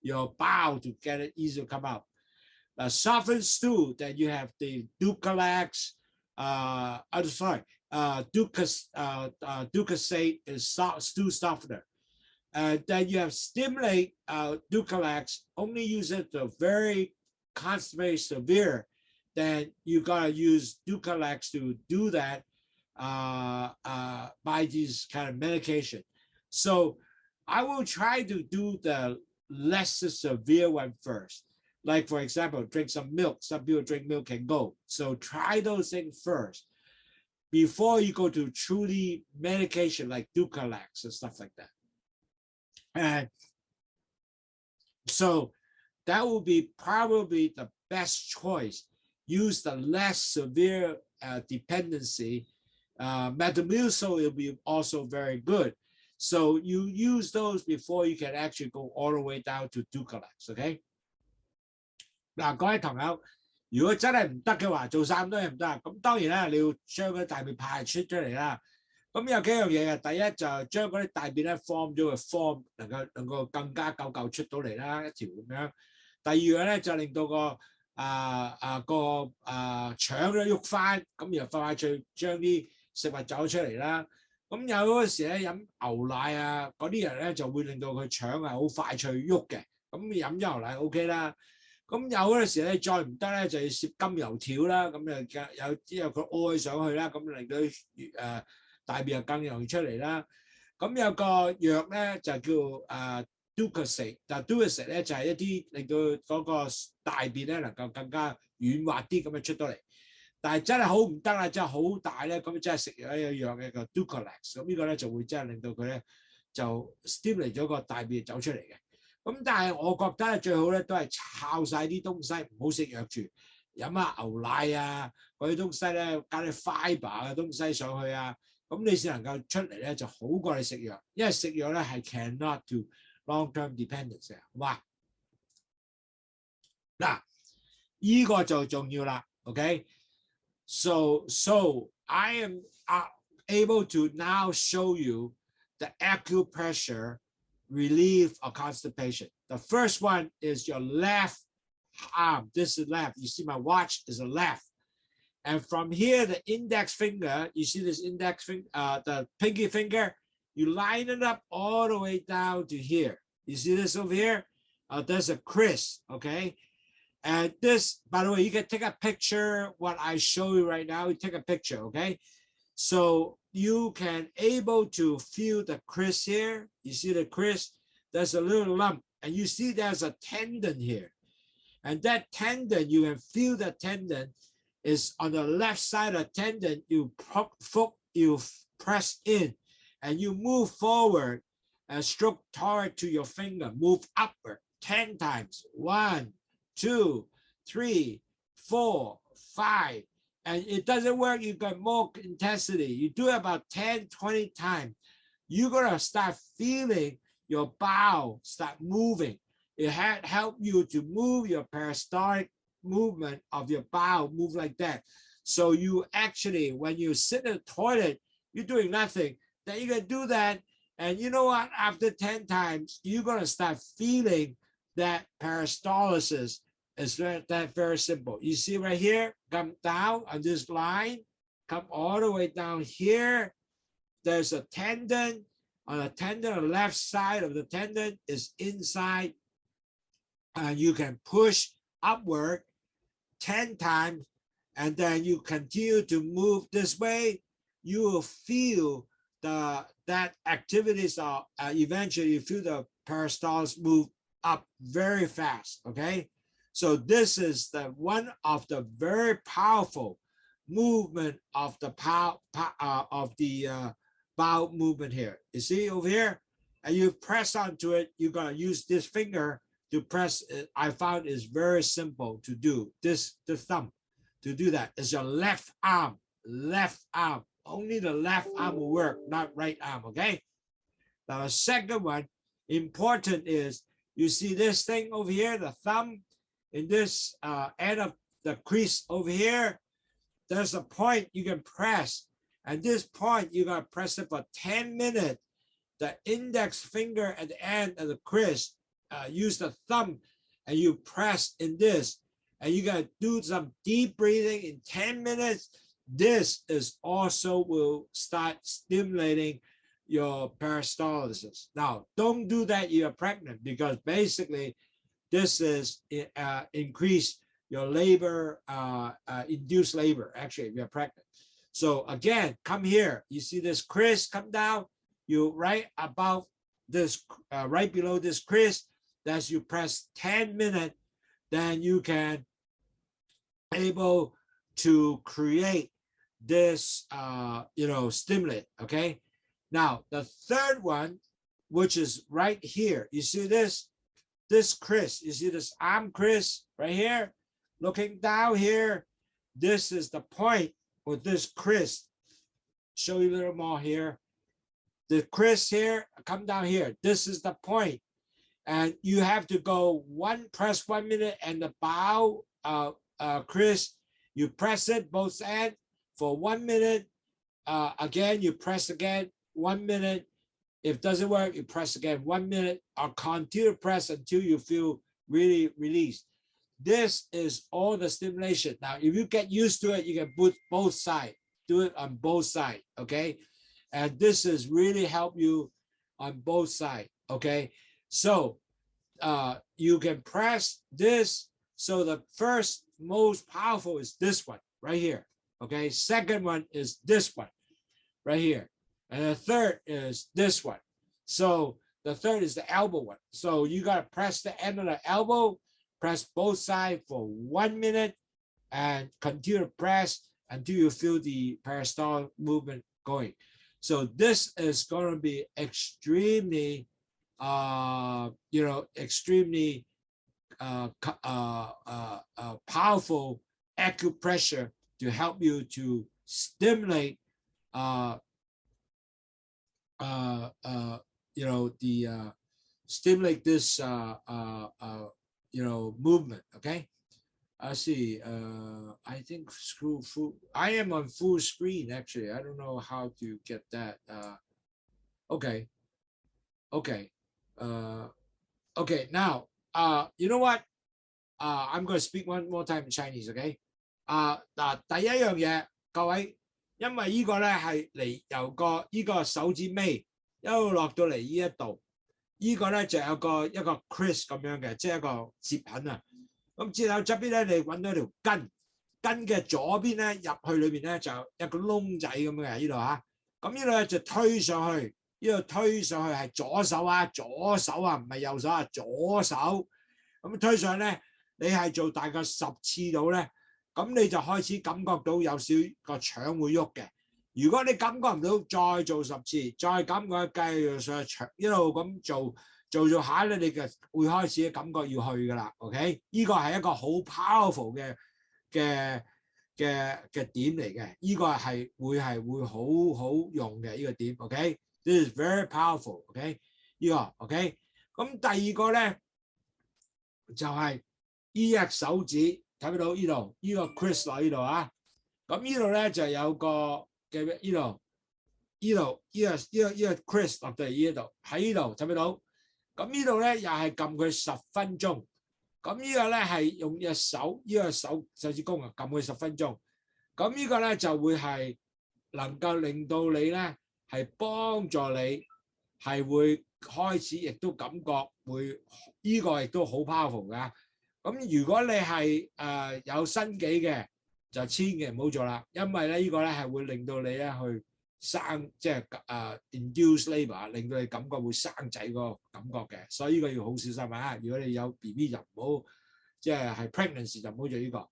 your bowel to get it easier to come out. Softened stool, then you have the Ducalax, Ducasate is stool softener. Then you have stimulate Ducalax, only use it to very constipated severe. Then you gotta use Ducalax to do that by these kind of medication. So I will try to do the less severe one first. Like for example, drink some milk. Some people drink milk and go. So try those things first before you go to truly medication like Ducalax and stuff like that. And so that will be probably the best choice. Use the less severe dependency. Metamucil will be also very good. So you use those before you can actually go all the way down to Ducalax, okay? 嗱，各位朋友，如果真係唔得嘅話，做晒咁多嘢唔得，咁當然啦，你要將嗰啲大便排出嚟啦。咁有幾樣嘢嘅，第一就係將嗰啲大便咧 form 咗個 form， 能夠更加嚿出到嚟啦，一條咁樣。第二樣咧就令到個腸咧喐翻，咁然後快脆將啲食物走出嚟啦。咁有嗰時咧飲牛奶啊，嗰啲人咧就會令到佢腸係好快脆喐嘅。咁飲牛奶 OK 啦。咁有嗰時咧再唔得咧就要攝金油條啦。咁有之後佢屙上去啦，咁令到大便又更容易出嚟啦。咁有個藥咧就叫Ducosate，但 Ducosate 咧就係一啲令到嗰個大便咧能夠更加軟滑啲咁樣出到嚟。但係真係好唔得啦，真係好大咧，咁真係食藥一樣嘅個 Ducolax， 咁呢個咧就會真係令到佢咧就 stimulate 咗個大便走出嚟嘅。咁但係我覺得最好咧都係抄晒啲東西，唔好食藥住，飲下牛奶啊嗰啲東西咧，加啲 fibre 嘅東西上去啊，咁你先能夠出嚟咧就好過你食藥，因為食藥咧係 cannot do long-term dependence 嘅，好嘛？嗱，依個就重要啦 ，OK？ So I am able to now show you the acupressure relief of constipation. The first one is your left arm. This is left. You see my watch is a left. And from here, the index finger, you see this index finger, the pinky finger, you line it up all the way down to here. You see this over here? There's a crease, okay? And this, by the way, you can take a picture. What I show you right now, you take a picture, okay? So you can able to feel the crease here. You see the crease? There's a little lump, and you see there's a tendon here. And that tendon, you can feel the tendon is on the left side of the tendon. You press in, and you move forward and stroke toward to your finger. Move upward 10 times. 1, 2, 3, 4, 5. And it doesn't work, you got more intensity. You do it about 10, 20 times. You're gonna start feeling your bowel start moving. It help you to move your peristaltic movement of your bowel, move like that. So you actually, when you sit in the toilet, you're doing nothing. Then you can do that. And you know what? After 10 times, you're gonna start feeling that peristalsis. It's that very simple. You see right here, come down on this line, come all the way down here. There's a tendon. On the tendon, on the left side of the tendon is inside. And you can push upward 10 times. And then you continue to move this way. You will feel that activities are eventually you feel the peristalsis move up very fast, okay? So this is the one of the very powerful movement of the bowel movement here. You see over here, and you press onto it. You're gonna use this finger to press it. I found is very simple to do. The thumb to do that is your left arm. Left arm. Only the left arm will work, not right arm. Okay. Now the second one important is you see this thing over here, the thumb. In this end of the crease over here, there's a point you can press. And this point, you're going to press it for 10 minutes. The index finger at the end of the crease, use the thumb, and you press in this. And you're going to do some deep breathing in 10 minutes. This is also will start stimulating your peristalsis. Now, don't do that if you're pregnant, because basically, this is increase your labor, induced labor, actually, if you're pregnant. So again, come here. You see this crease come down. You right above this, right below this crease. As you press 10 minutes, then you can able to create this, stimulant, okay? Now, the third one, which is right here. You see this? This crease, you see this arm crease right here, looking down here. This is the point with this crease. Show you a little more here. The crease here, come down here. This is the point. And you have to go press 1 minute, and the bowel crease, you press it both ends for 1 minute. Again, you press again 1 minute. If it doesn't work, you press again 1 minute, or continue to press until you feel really released. This is all the stimulation. Now, if you get used to it, you can put both sides. Do it on both sides, okay? And this is really help you on both sides, okay? So you can press this. So the first most powerful is this one right here, okay? Second one is this one right here. And the third is this one. So the third is the elbow one. So you got to press the end of the elbow, press both sides for 1 minute, and continue to press until you feel the peristaltic movement going. So this is going to be extremely, extremely powerful acupressure to help you to stimulate, stimulate this, movement. Okay. I see. I think full. I am on full screen actually. I don't know how to get that. Okay. Okay. Okay. Now, you know what? I'm going to speak one more time in Chinese. Okay. 第一樣嘢，各位，因為呢個咧係嚟由呢個手指尾一路落到嚟呢一度，呢個咧就有一個 crease 咁樣嘅，即係一個折痕啊。咁折口側邊咧，你揾到條根嘅左邊咧入去裏邊咧就有一個窿仔咁嘅呢度嚇。咁呢度咧就推上去，呢度推上去係左手啊，唔係右手啊，左手。咁推上咧，你係做大概10次到咧，咁你就開始感覺到有少個腸會喐嘅。如果你感覺唔到，再做10次，再感覺繼續上去一路咁做下咧，你嘅會開始感覺要去噶啦。OK， 呢個係一個好 powerful 嘅點嚟嘅，呢個係會好用嘅呢個點。OK，this is very powerful。OK， 呢個 OK。咁第二個咧就係呢隻手指，睇唔到呢度呢個 crease 落呢度啊。咁呢度咧就有個嘅呢度crease 落到嚟呢度，喺呢度睇唔到。咁呢度咧又係撳佢10分鐘。咁呢個咧係用隻手呢個手指公啊撳佢10分鐘。咁呢個咧就會係能夠令到你咧係幫助你係會開始，亦都感覺會呢個亦都好 powerful 㗎。咁如果你係有身紀嘅，就千祈唔好做啦，因為咧呢個咧係會令到你咧去生，即係induce labour， 令到你感覺會生仔個感覺嘅，所以呢個要好小心啊！如果你有 BB 就唔好，即係 pregnancy 就唔好做呢個。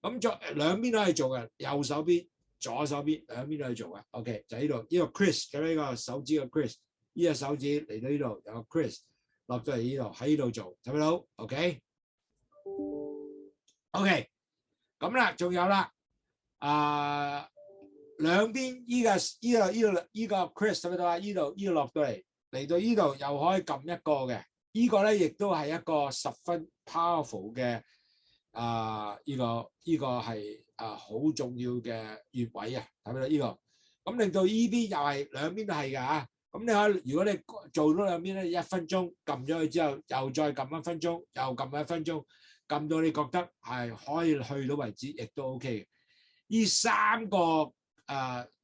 咁做兩邊都可以做嘅，右手邊、左手邊兩邊都可以做嘅。OK， 就呢度呢個 crease 嘅呢個手指嘅 crease， 呢個手指嚟到呢度有個 crease 落咗嚟呢度，喺呢度做，睇唔睇到 ？OK， 咁啦，仲有啦，兩邊呢個 crease 睇唔睇到啊？呢度落到嚟到呢度又可以撳一個嘅，呢個咧亦都係一個10分 powerful 嘅呢個係好重要嘅穴位啊！睇唔睇到呢個？咁令到呢邊又係兩邊都係㗎嚇。咁你可以如果你做到兩邊咧1分鐘，撳咗佢之後又再撳1分鐘，又撳1分鐘，撳到你覺得係可以去到為止，亦都 OK 嘅。呢3個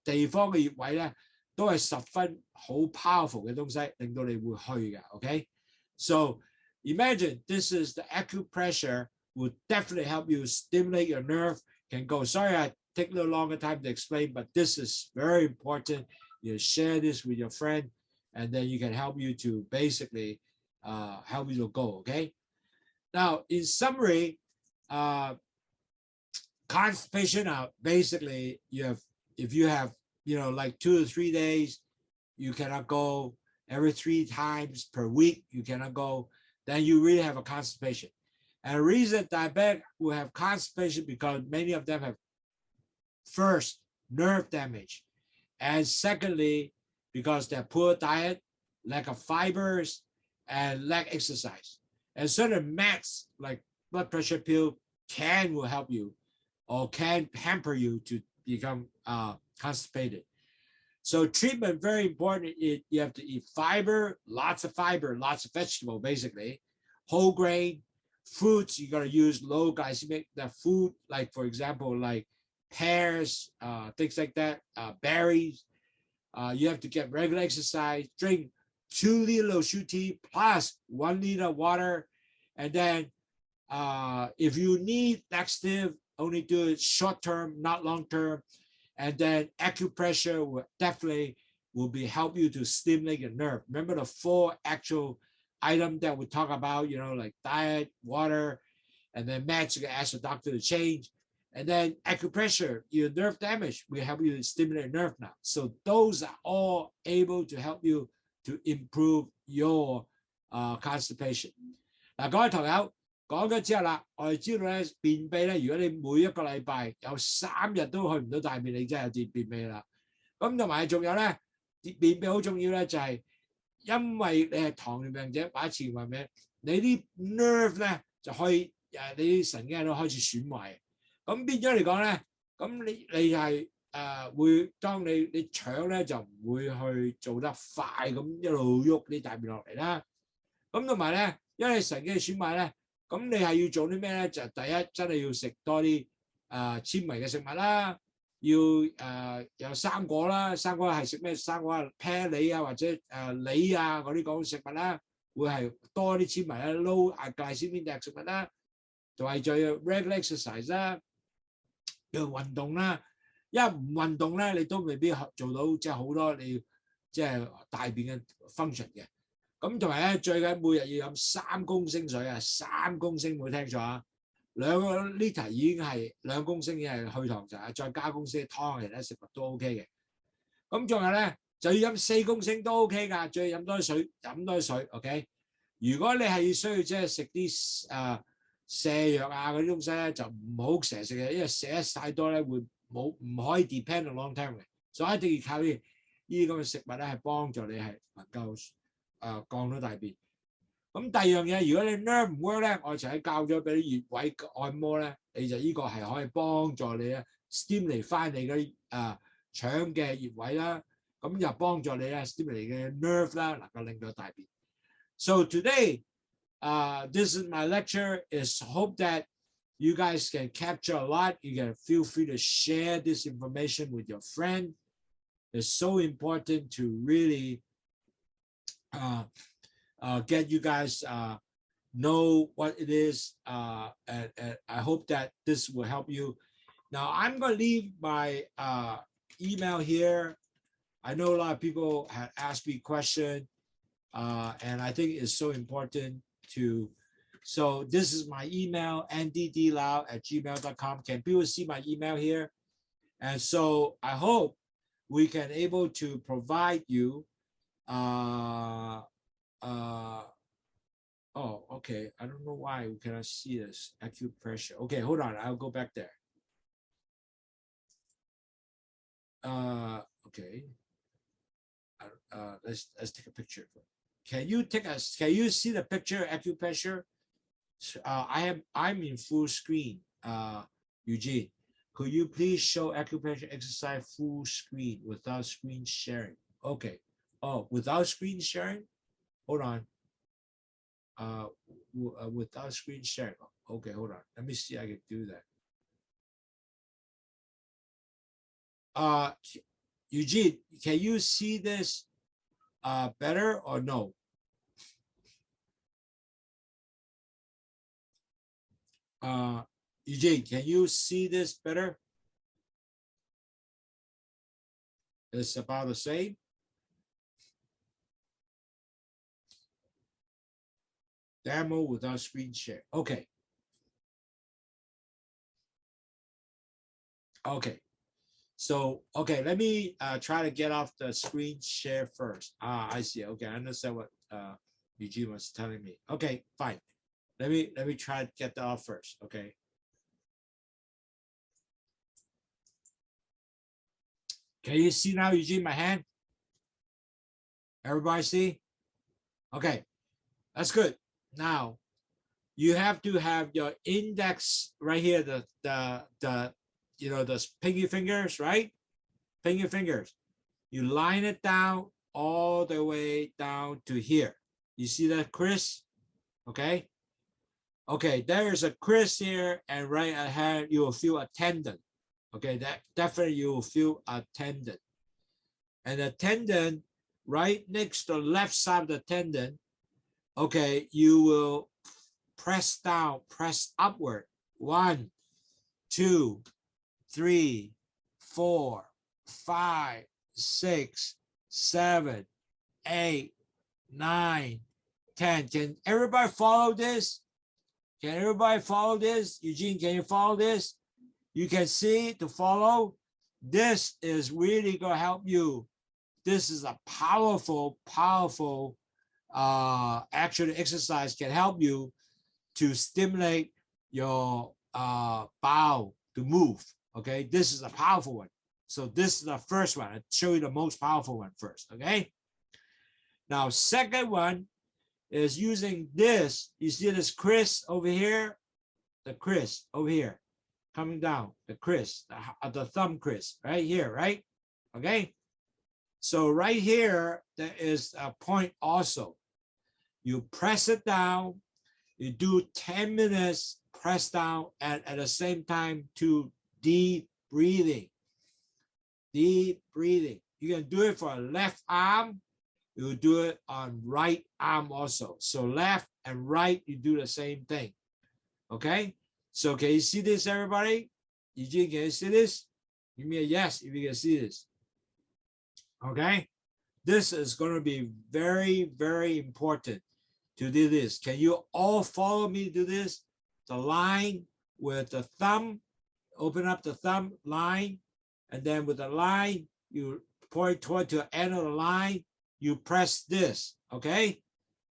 地方嘅穴位咧，都係10分好 powerful 嘅東西，令到你會去嘅。OK，so imagine this is the acupressure will definitely help you stimulate your nerve. Can go. Sorry, I take a little longer time to explain, but this is very important. You share this with your friend, and then you can help you to basically help you to go. Okay. Now, in summary, constipation. Basically, if you have like 2 to 3 days, you cannot go. Every 3 times per week, you cannot go. Then you really have a constipation. And the reason diabetic will have constipation because many of them have first nerve damage, and secondly because they're poor diet, lack of fibers, and lack exercise. And certain meds like blood pressure pill will help you or can hamper you to become constipated. So treatment very important. You have to eat fiber, lots of vegetable, basically, whole grain, fruits. You got to use low glycemic food, like for example, like pears, things like that, berries. You have to get regular exercise, drink 2 liters LOWSUTEA plus 1 liter water. And then if you need laxative, only do it short term, not long term. And then acupressure will definitely will be help you to stimulate your nerve. Remember the 4 actual items that we talk about, like diet, water, and then meds you can ask the doctor to change. And then acupressure, your nerve damage, will help you to stimulate nerve now. So those are all able to help you to improve your constipation. 嗱，各位朋友講咗之後啦，我哋知道咧便秘咧，如果你每一個禮拜有3日都去唔到大便，你真係有啲便秘啦。咁同埋仲有咧，便秘好重要咧，就係因為你係糖尿病者或者前患病，你啲 nerve 咧就可以你啲神經都開始損壞。咁變咗嚟講咧，咁你係會當你腸咧就唔會去做得快咁一路喐啲大便落嚟啦。咁同埋咧，因為神經損壞咧，咁你係要做啲咩咧？就第一真係要食多啲纖維嘅食物啦，要有生果啦，生果係食咩？生果係啤梨啊或者梨啊嗰啲嗰種食物啦，會係多啲纖維啦 ，low glycemic 食物啦，同埋仲要 regular exercise 啦。要運動啦，因為唔運動咧，你都未必做到即係好多你即係大便嘅 function 嘅。咁同埋咧，最緊每日要飲3公升水啊，3公升冇聽錯啊，2個 liter 已經係2公升已經係去糖就再加公升湯其他食物都 OK 嘅。咁仲有咧就要飲4公升都 OK 㗎，最飲多啲水，飲多啲水 OK。如果你係需要即係食啲瀉藥啊嗰啲東西咧，就唔好成日食嘅，因為食得晒多咧會唔可以 depend on long term 嘅，所以一定要靠呢啲咁嘅食物咧係幫助你係能夠降到大便。咁第二樣嘢，如果你 nerve 唔 work 咧，我曾經教咗俾啲穴位按摩咧，你就呢個係可以幫助你咧 stimulate 翻你嗰啲腸嘅穴位啦，咁就幫助你咧 stimulate 嘅 nerve 啦，能夠令到大便。So today this is my lecture. Is hope that you guys can capture a lot. You can feel free to share this information with your friend. It's so important to really get you guys know what it is. And I hope that this will help you. Now I'm going to leave my email here. I know a lot of people had asked me questions, and I think it's so important so this is my email, nddlao@gmail.com. Can people see my email here? And so I hope we can able to provide you oh, okay, I don't know why we cannot see this acupressure. Okay, hold on, I'll go back there. Okay, let's take a picture. Can you see the picture acupressure? I'm in full screen. Eugene, could you please show acupressure exercise full screen without screen sharing? Okay. Oh, without screen sharing? Hold on. Without screen sharing. Okay, hold on. Let me see if I can do that. Eugene, can you see this better or no? Eugene, can you see this better? It's about the same. Demo without screen share. Okay. Okay. So, okay, let me try to get off the screen share first. I see. Okay, I understand what Eugene was telling me. Okay, fine. Let me try to get that off first. Okay. Can you see now, Eugene, my hand? Everybody see? Okay, that's good. Now, you have to have your index right here, the pinky fingers, right? Pinky fingers. You line it down all the way down to here. You see that, Chris? Okay. Okay, there is a crease here, and right ahead you will feel a tendon. Okay, that definitely you will feel a tendon. And the tendon right next to the left side of the tendon, okay, you will press down, press upward. 1, 2, 3, 4, 5, 6, 7, 8, 9, 10. Can everybody follow this? Can everybody follow this? Eugene, can you follow this? You can see to follow. This is really going to help you. This is a powerful, powerful actually exercise can help you to stimulate your bowel to move. Okay, this is a powerful one. So this is the first one. I'll show you the most powerful one first. Okay. Now, second one is using this. You see this Chris over here? The Chris over here coming down. The Chris, the thumb Chris right here, right? Okay. So right here, there is a point also. You press it down. You do 10 minutes press down and at the same time to deep breathing. Deep breathing. You can do it for a left arm. You do it on right arm also. So left and right, you do the same thing. Okay. So can you see this, everybody? Eugene, can you see this? Give me a yes if you can see this. Okay. This is going to be very, very important to do this. Can you all follow me to this? The line with the thumb, open up the thumb line, and then with the line, you point toward the end of the line, you press this, okay?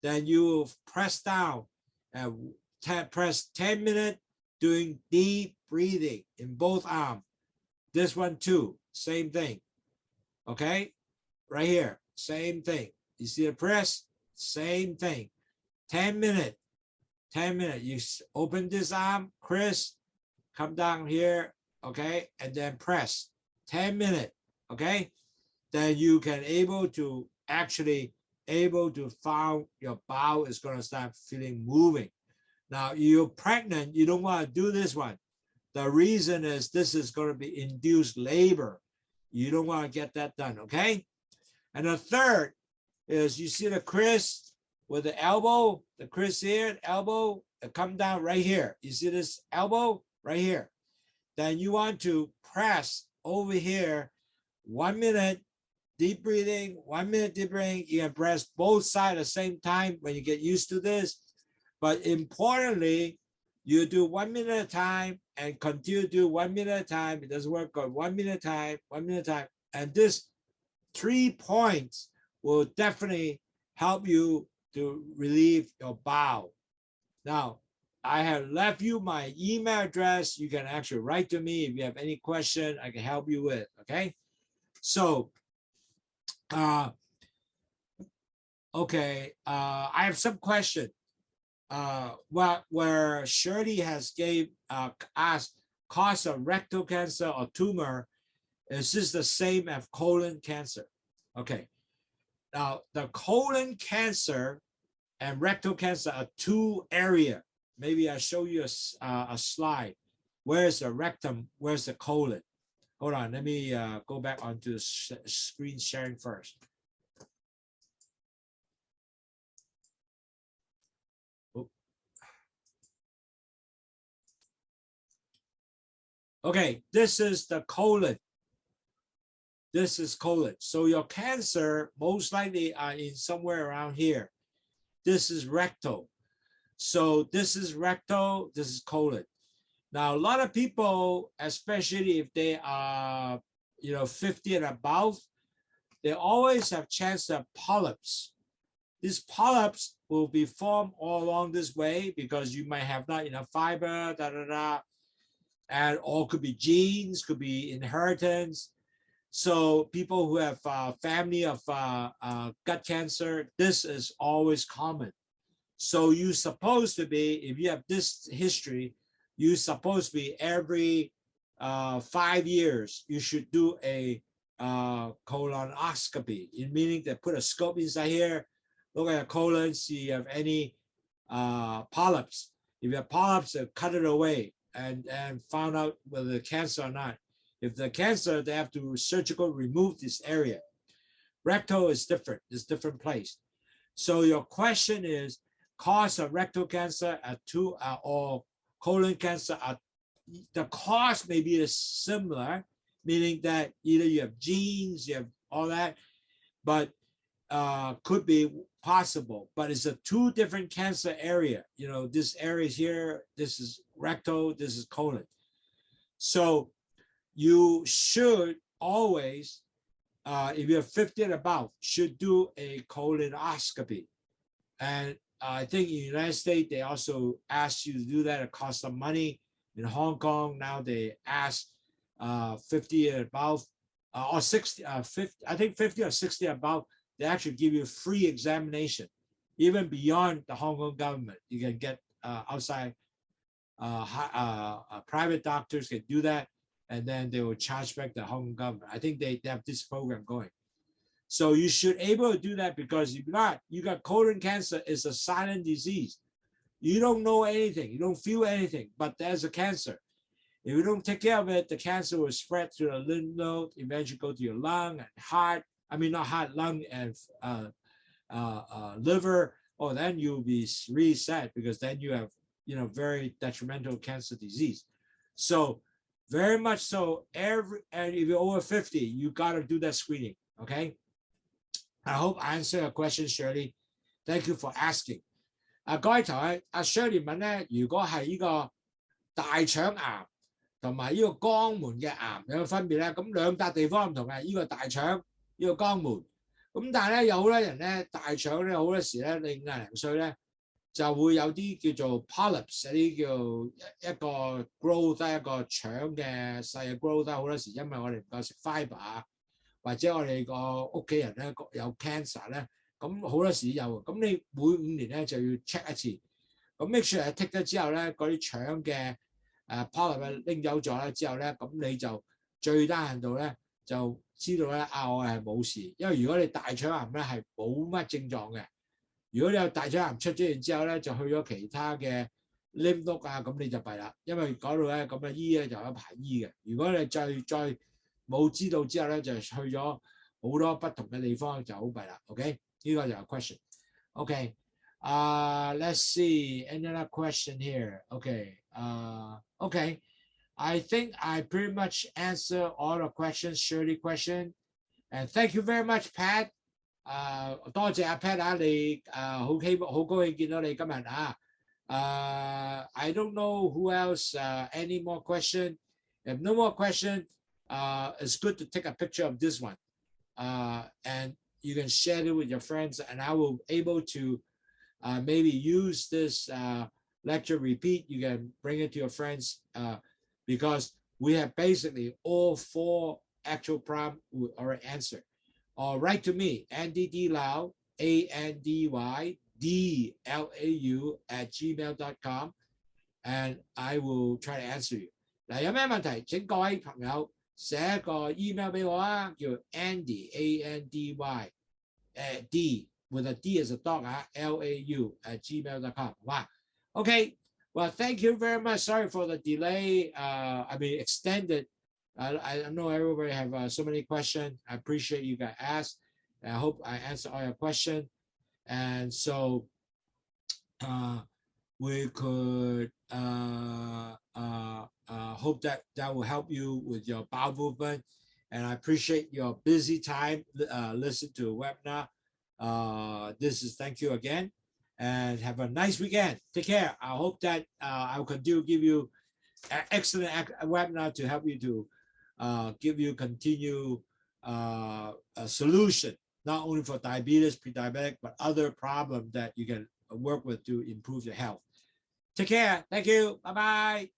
Then you press down and press 10 minutes doing deep breathing in both arms. This one too, same thing, okay? Right here, same thing. You see the press? Same thing. 10 minutes. 10 minutes. You open this arm, Chris, come down here, okay? And then press 10 minutes, okay? Then you can able to actually find your bowel is going to start feeling moving. Now, you're pregnant, you don't want to do this one. The reason is this is going to be induced labor. You don't want to get that done, okay? And the third is you see the Chris with the elbow, the Chris here, elbow, come down right here. You see this elbow right here. Then you want to press over here, 1 minute, deep breathing, 1 minute deep breathing. You can press both sides at the same time when you get used to this. But importantly, you do 1 minute at a time and continue to do 1 minute at a time. It doesn't work on 1 minute at a time, 1 minute at a time. And this 3 points will definitely help you to relieve your bowel. Now, I have left you my email address. You can actually write to me if you have any question I can help you with, okay? So, okay, I have some question. Where Shirley has asked cause of rectal cancer or tumor, is this the same as colon cancer? Okay, now the colon cancer and rectal cancer are 2 areas. Maybe I'll show you a slide. Where's the rectum? Where's the colon? Hold on, let me go back onto the screen sharing first. Okay, this is the colon. This is colon. So your cancer most likely are in somewhere around here. This is rectal. So this is rectal, this is colon. Now, a lot of people, especially if they are, 50 and above, they always have chance of polyps. These polyps will be formed all along this way because you might have not enough fiber, and all could be genes, could be inheritance. So people who have family of gut cancer, this is always common. So you're supposed to be, if you have this history, you're supposed to be every 5 years, you should do a colonoscopy, meaning they put a scope inside here, look at the colon, see if you have any polyps. If you have polyps, cut it away and found out whether the cancer or not. If the cancer, they have to surgically remove this area. Rectal is different, it's different place. So your question is, cause of rectal cancer or colon cancer, the cause may be similar, meaning that either you have genes, you have all that, but could be possible. But it's a 2 different cancer area. You know, this area is here, this is rectal, this is colon. So you should always, if you're 50 and above, should do a colonoscopy. And I think in the United States, they also ask you to do that. It costs some money. In Hong Kong, now they ask 50 and above, or 60, 50, I think 50 or 60 and above, they actually give you free examination. Even beyond the Hong Kong government, you can get outside private doctors can do that, and then they will charge back the Hong Kong government. I think they have this program going. So you should able to do that, because if not, you got colon cancer. Is a silent disease. You don't know anything, you don't feel anything, but there's a cancer. If you don't take care of it, the cancer will spread through the lymph node, eventually go to your lung and heart. I mean, not heart, lung and liver. Oh, then you'll be really sad, because then you have, you know, very detrimental cancer disease. So very much so, and if you're over 50, you got to do that screening. Okay. I hope I answered your question, Shirley. Thank you for asking. 各位台Shirley 問咧，如果係呢個大腸癌同埋呢個肛門嘅癌有個分別咧？咁兩笪地方唔同嘅，呢個大腸，呢個肛門。咁但係咧，有好多人咧，大腸咧好多時咧，你50零歲咧就會有啲叫做 polyps， 有啲叫一個 growth， 一個腸嘅細嘅 growth， 好多時因為我哋唔夠食 fibre， 或者我哋個屋企人咧有 cancer 咧。咁好多時有，咁你每5年咧就要 check 一次，咁 make sure 剔咗之後咧，嗰啲腸嘅polyp 拎走咗啦之後咧，咁你就最低限度咧就知道咧我係冇事，因為如果你大腸癌咧係冇乜症狀嘅，如果你有大腸癌出咗現之後咧，就去咗其他嘅 lymph node 啊，咁你就弊啦，因為嗰度咧咁嘅醫咧就有一排醫嘅，如果你再冇知道之後咧，就去咗好多不同嘅地方就好弊啦 ，OK？ 呢個就係 question。OK， let's see another question here. OK， OK， I think I pretty much answer all the questions, Shirley question, and thank you very much, Pat. 多謝阿 Pat 啊，你好高興見到你今日啊。I don't know who else any more question. If no more question, it's good to take a picture of this one, and you can share it with your friends, and I will able to maybe use this lecture repeat. You can bring it to your friends because we have basically all 4 actual problems we already answered. Or write to me, andyDlau, ANDYDLAU@gmail.com, and I will try to answer you. 嗱，有咩問題請各位朋友寫一個 email 俾我啊，叫 Andy ANDY D with a D as a dog LAU@gmail.com. 好嘛 ？Okay, well, thank you very much. Sorry for the delay. I mean extended. I know everybody have so many questions. I appreciate you guys ask. I hope I answer all your questions. And so we could hope that will help you with your bowel movement. And I appreciate your busy time listen to a webinar. Thank you again, and have a nice weekend. Take care. I hope that I will continue to give you an excellent webinar to help you to give you continue a solution, not only for diabetes, pre-diabetic, but other problems that you can work with to improve your health. Take care. Thank you. Bye-bye.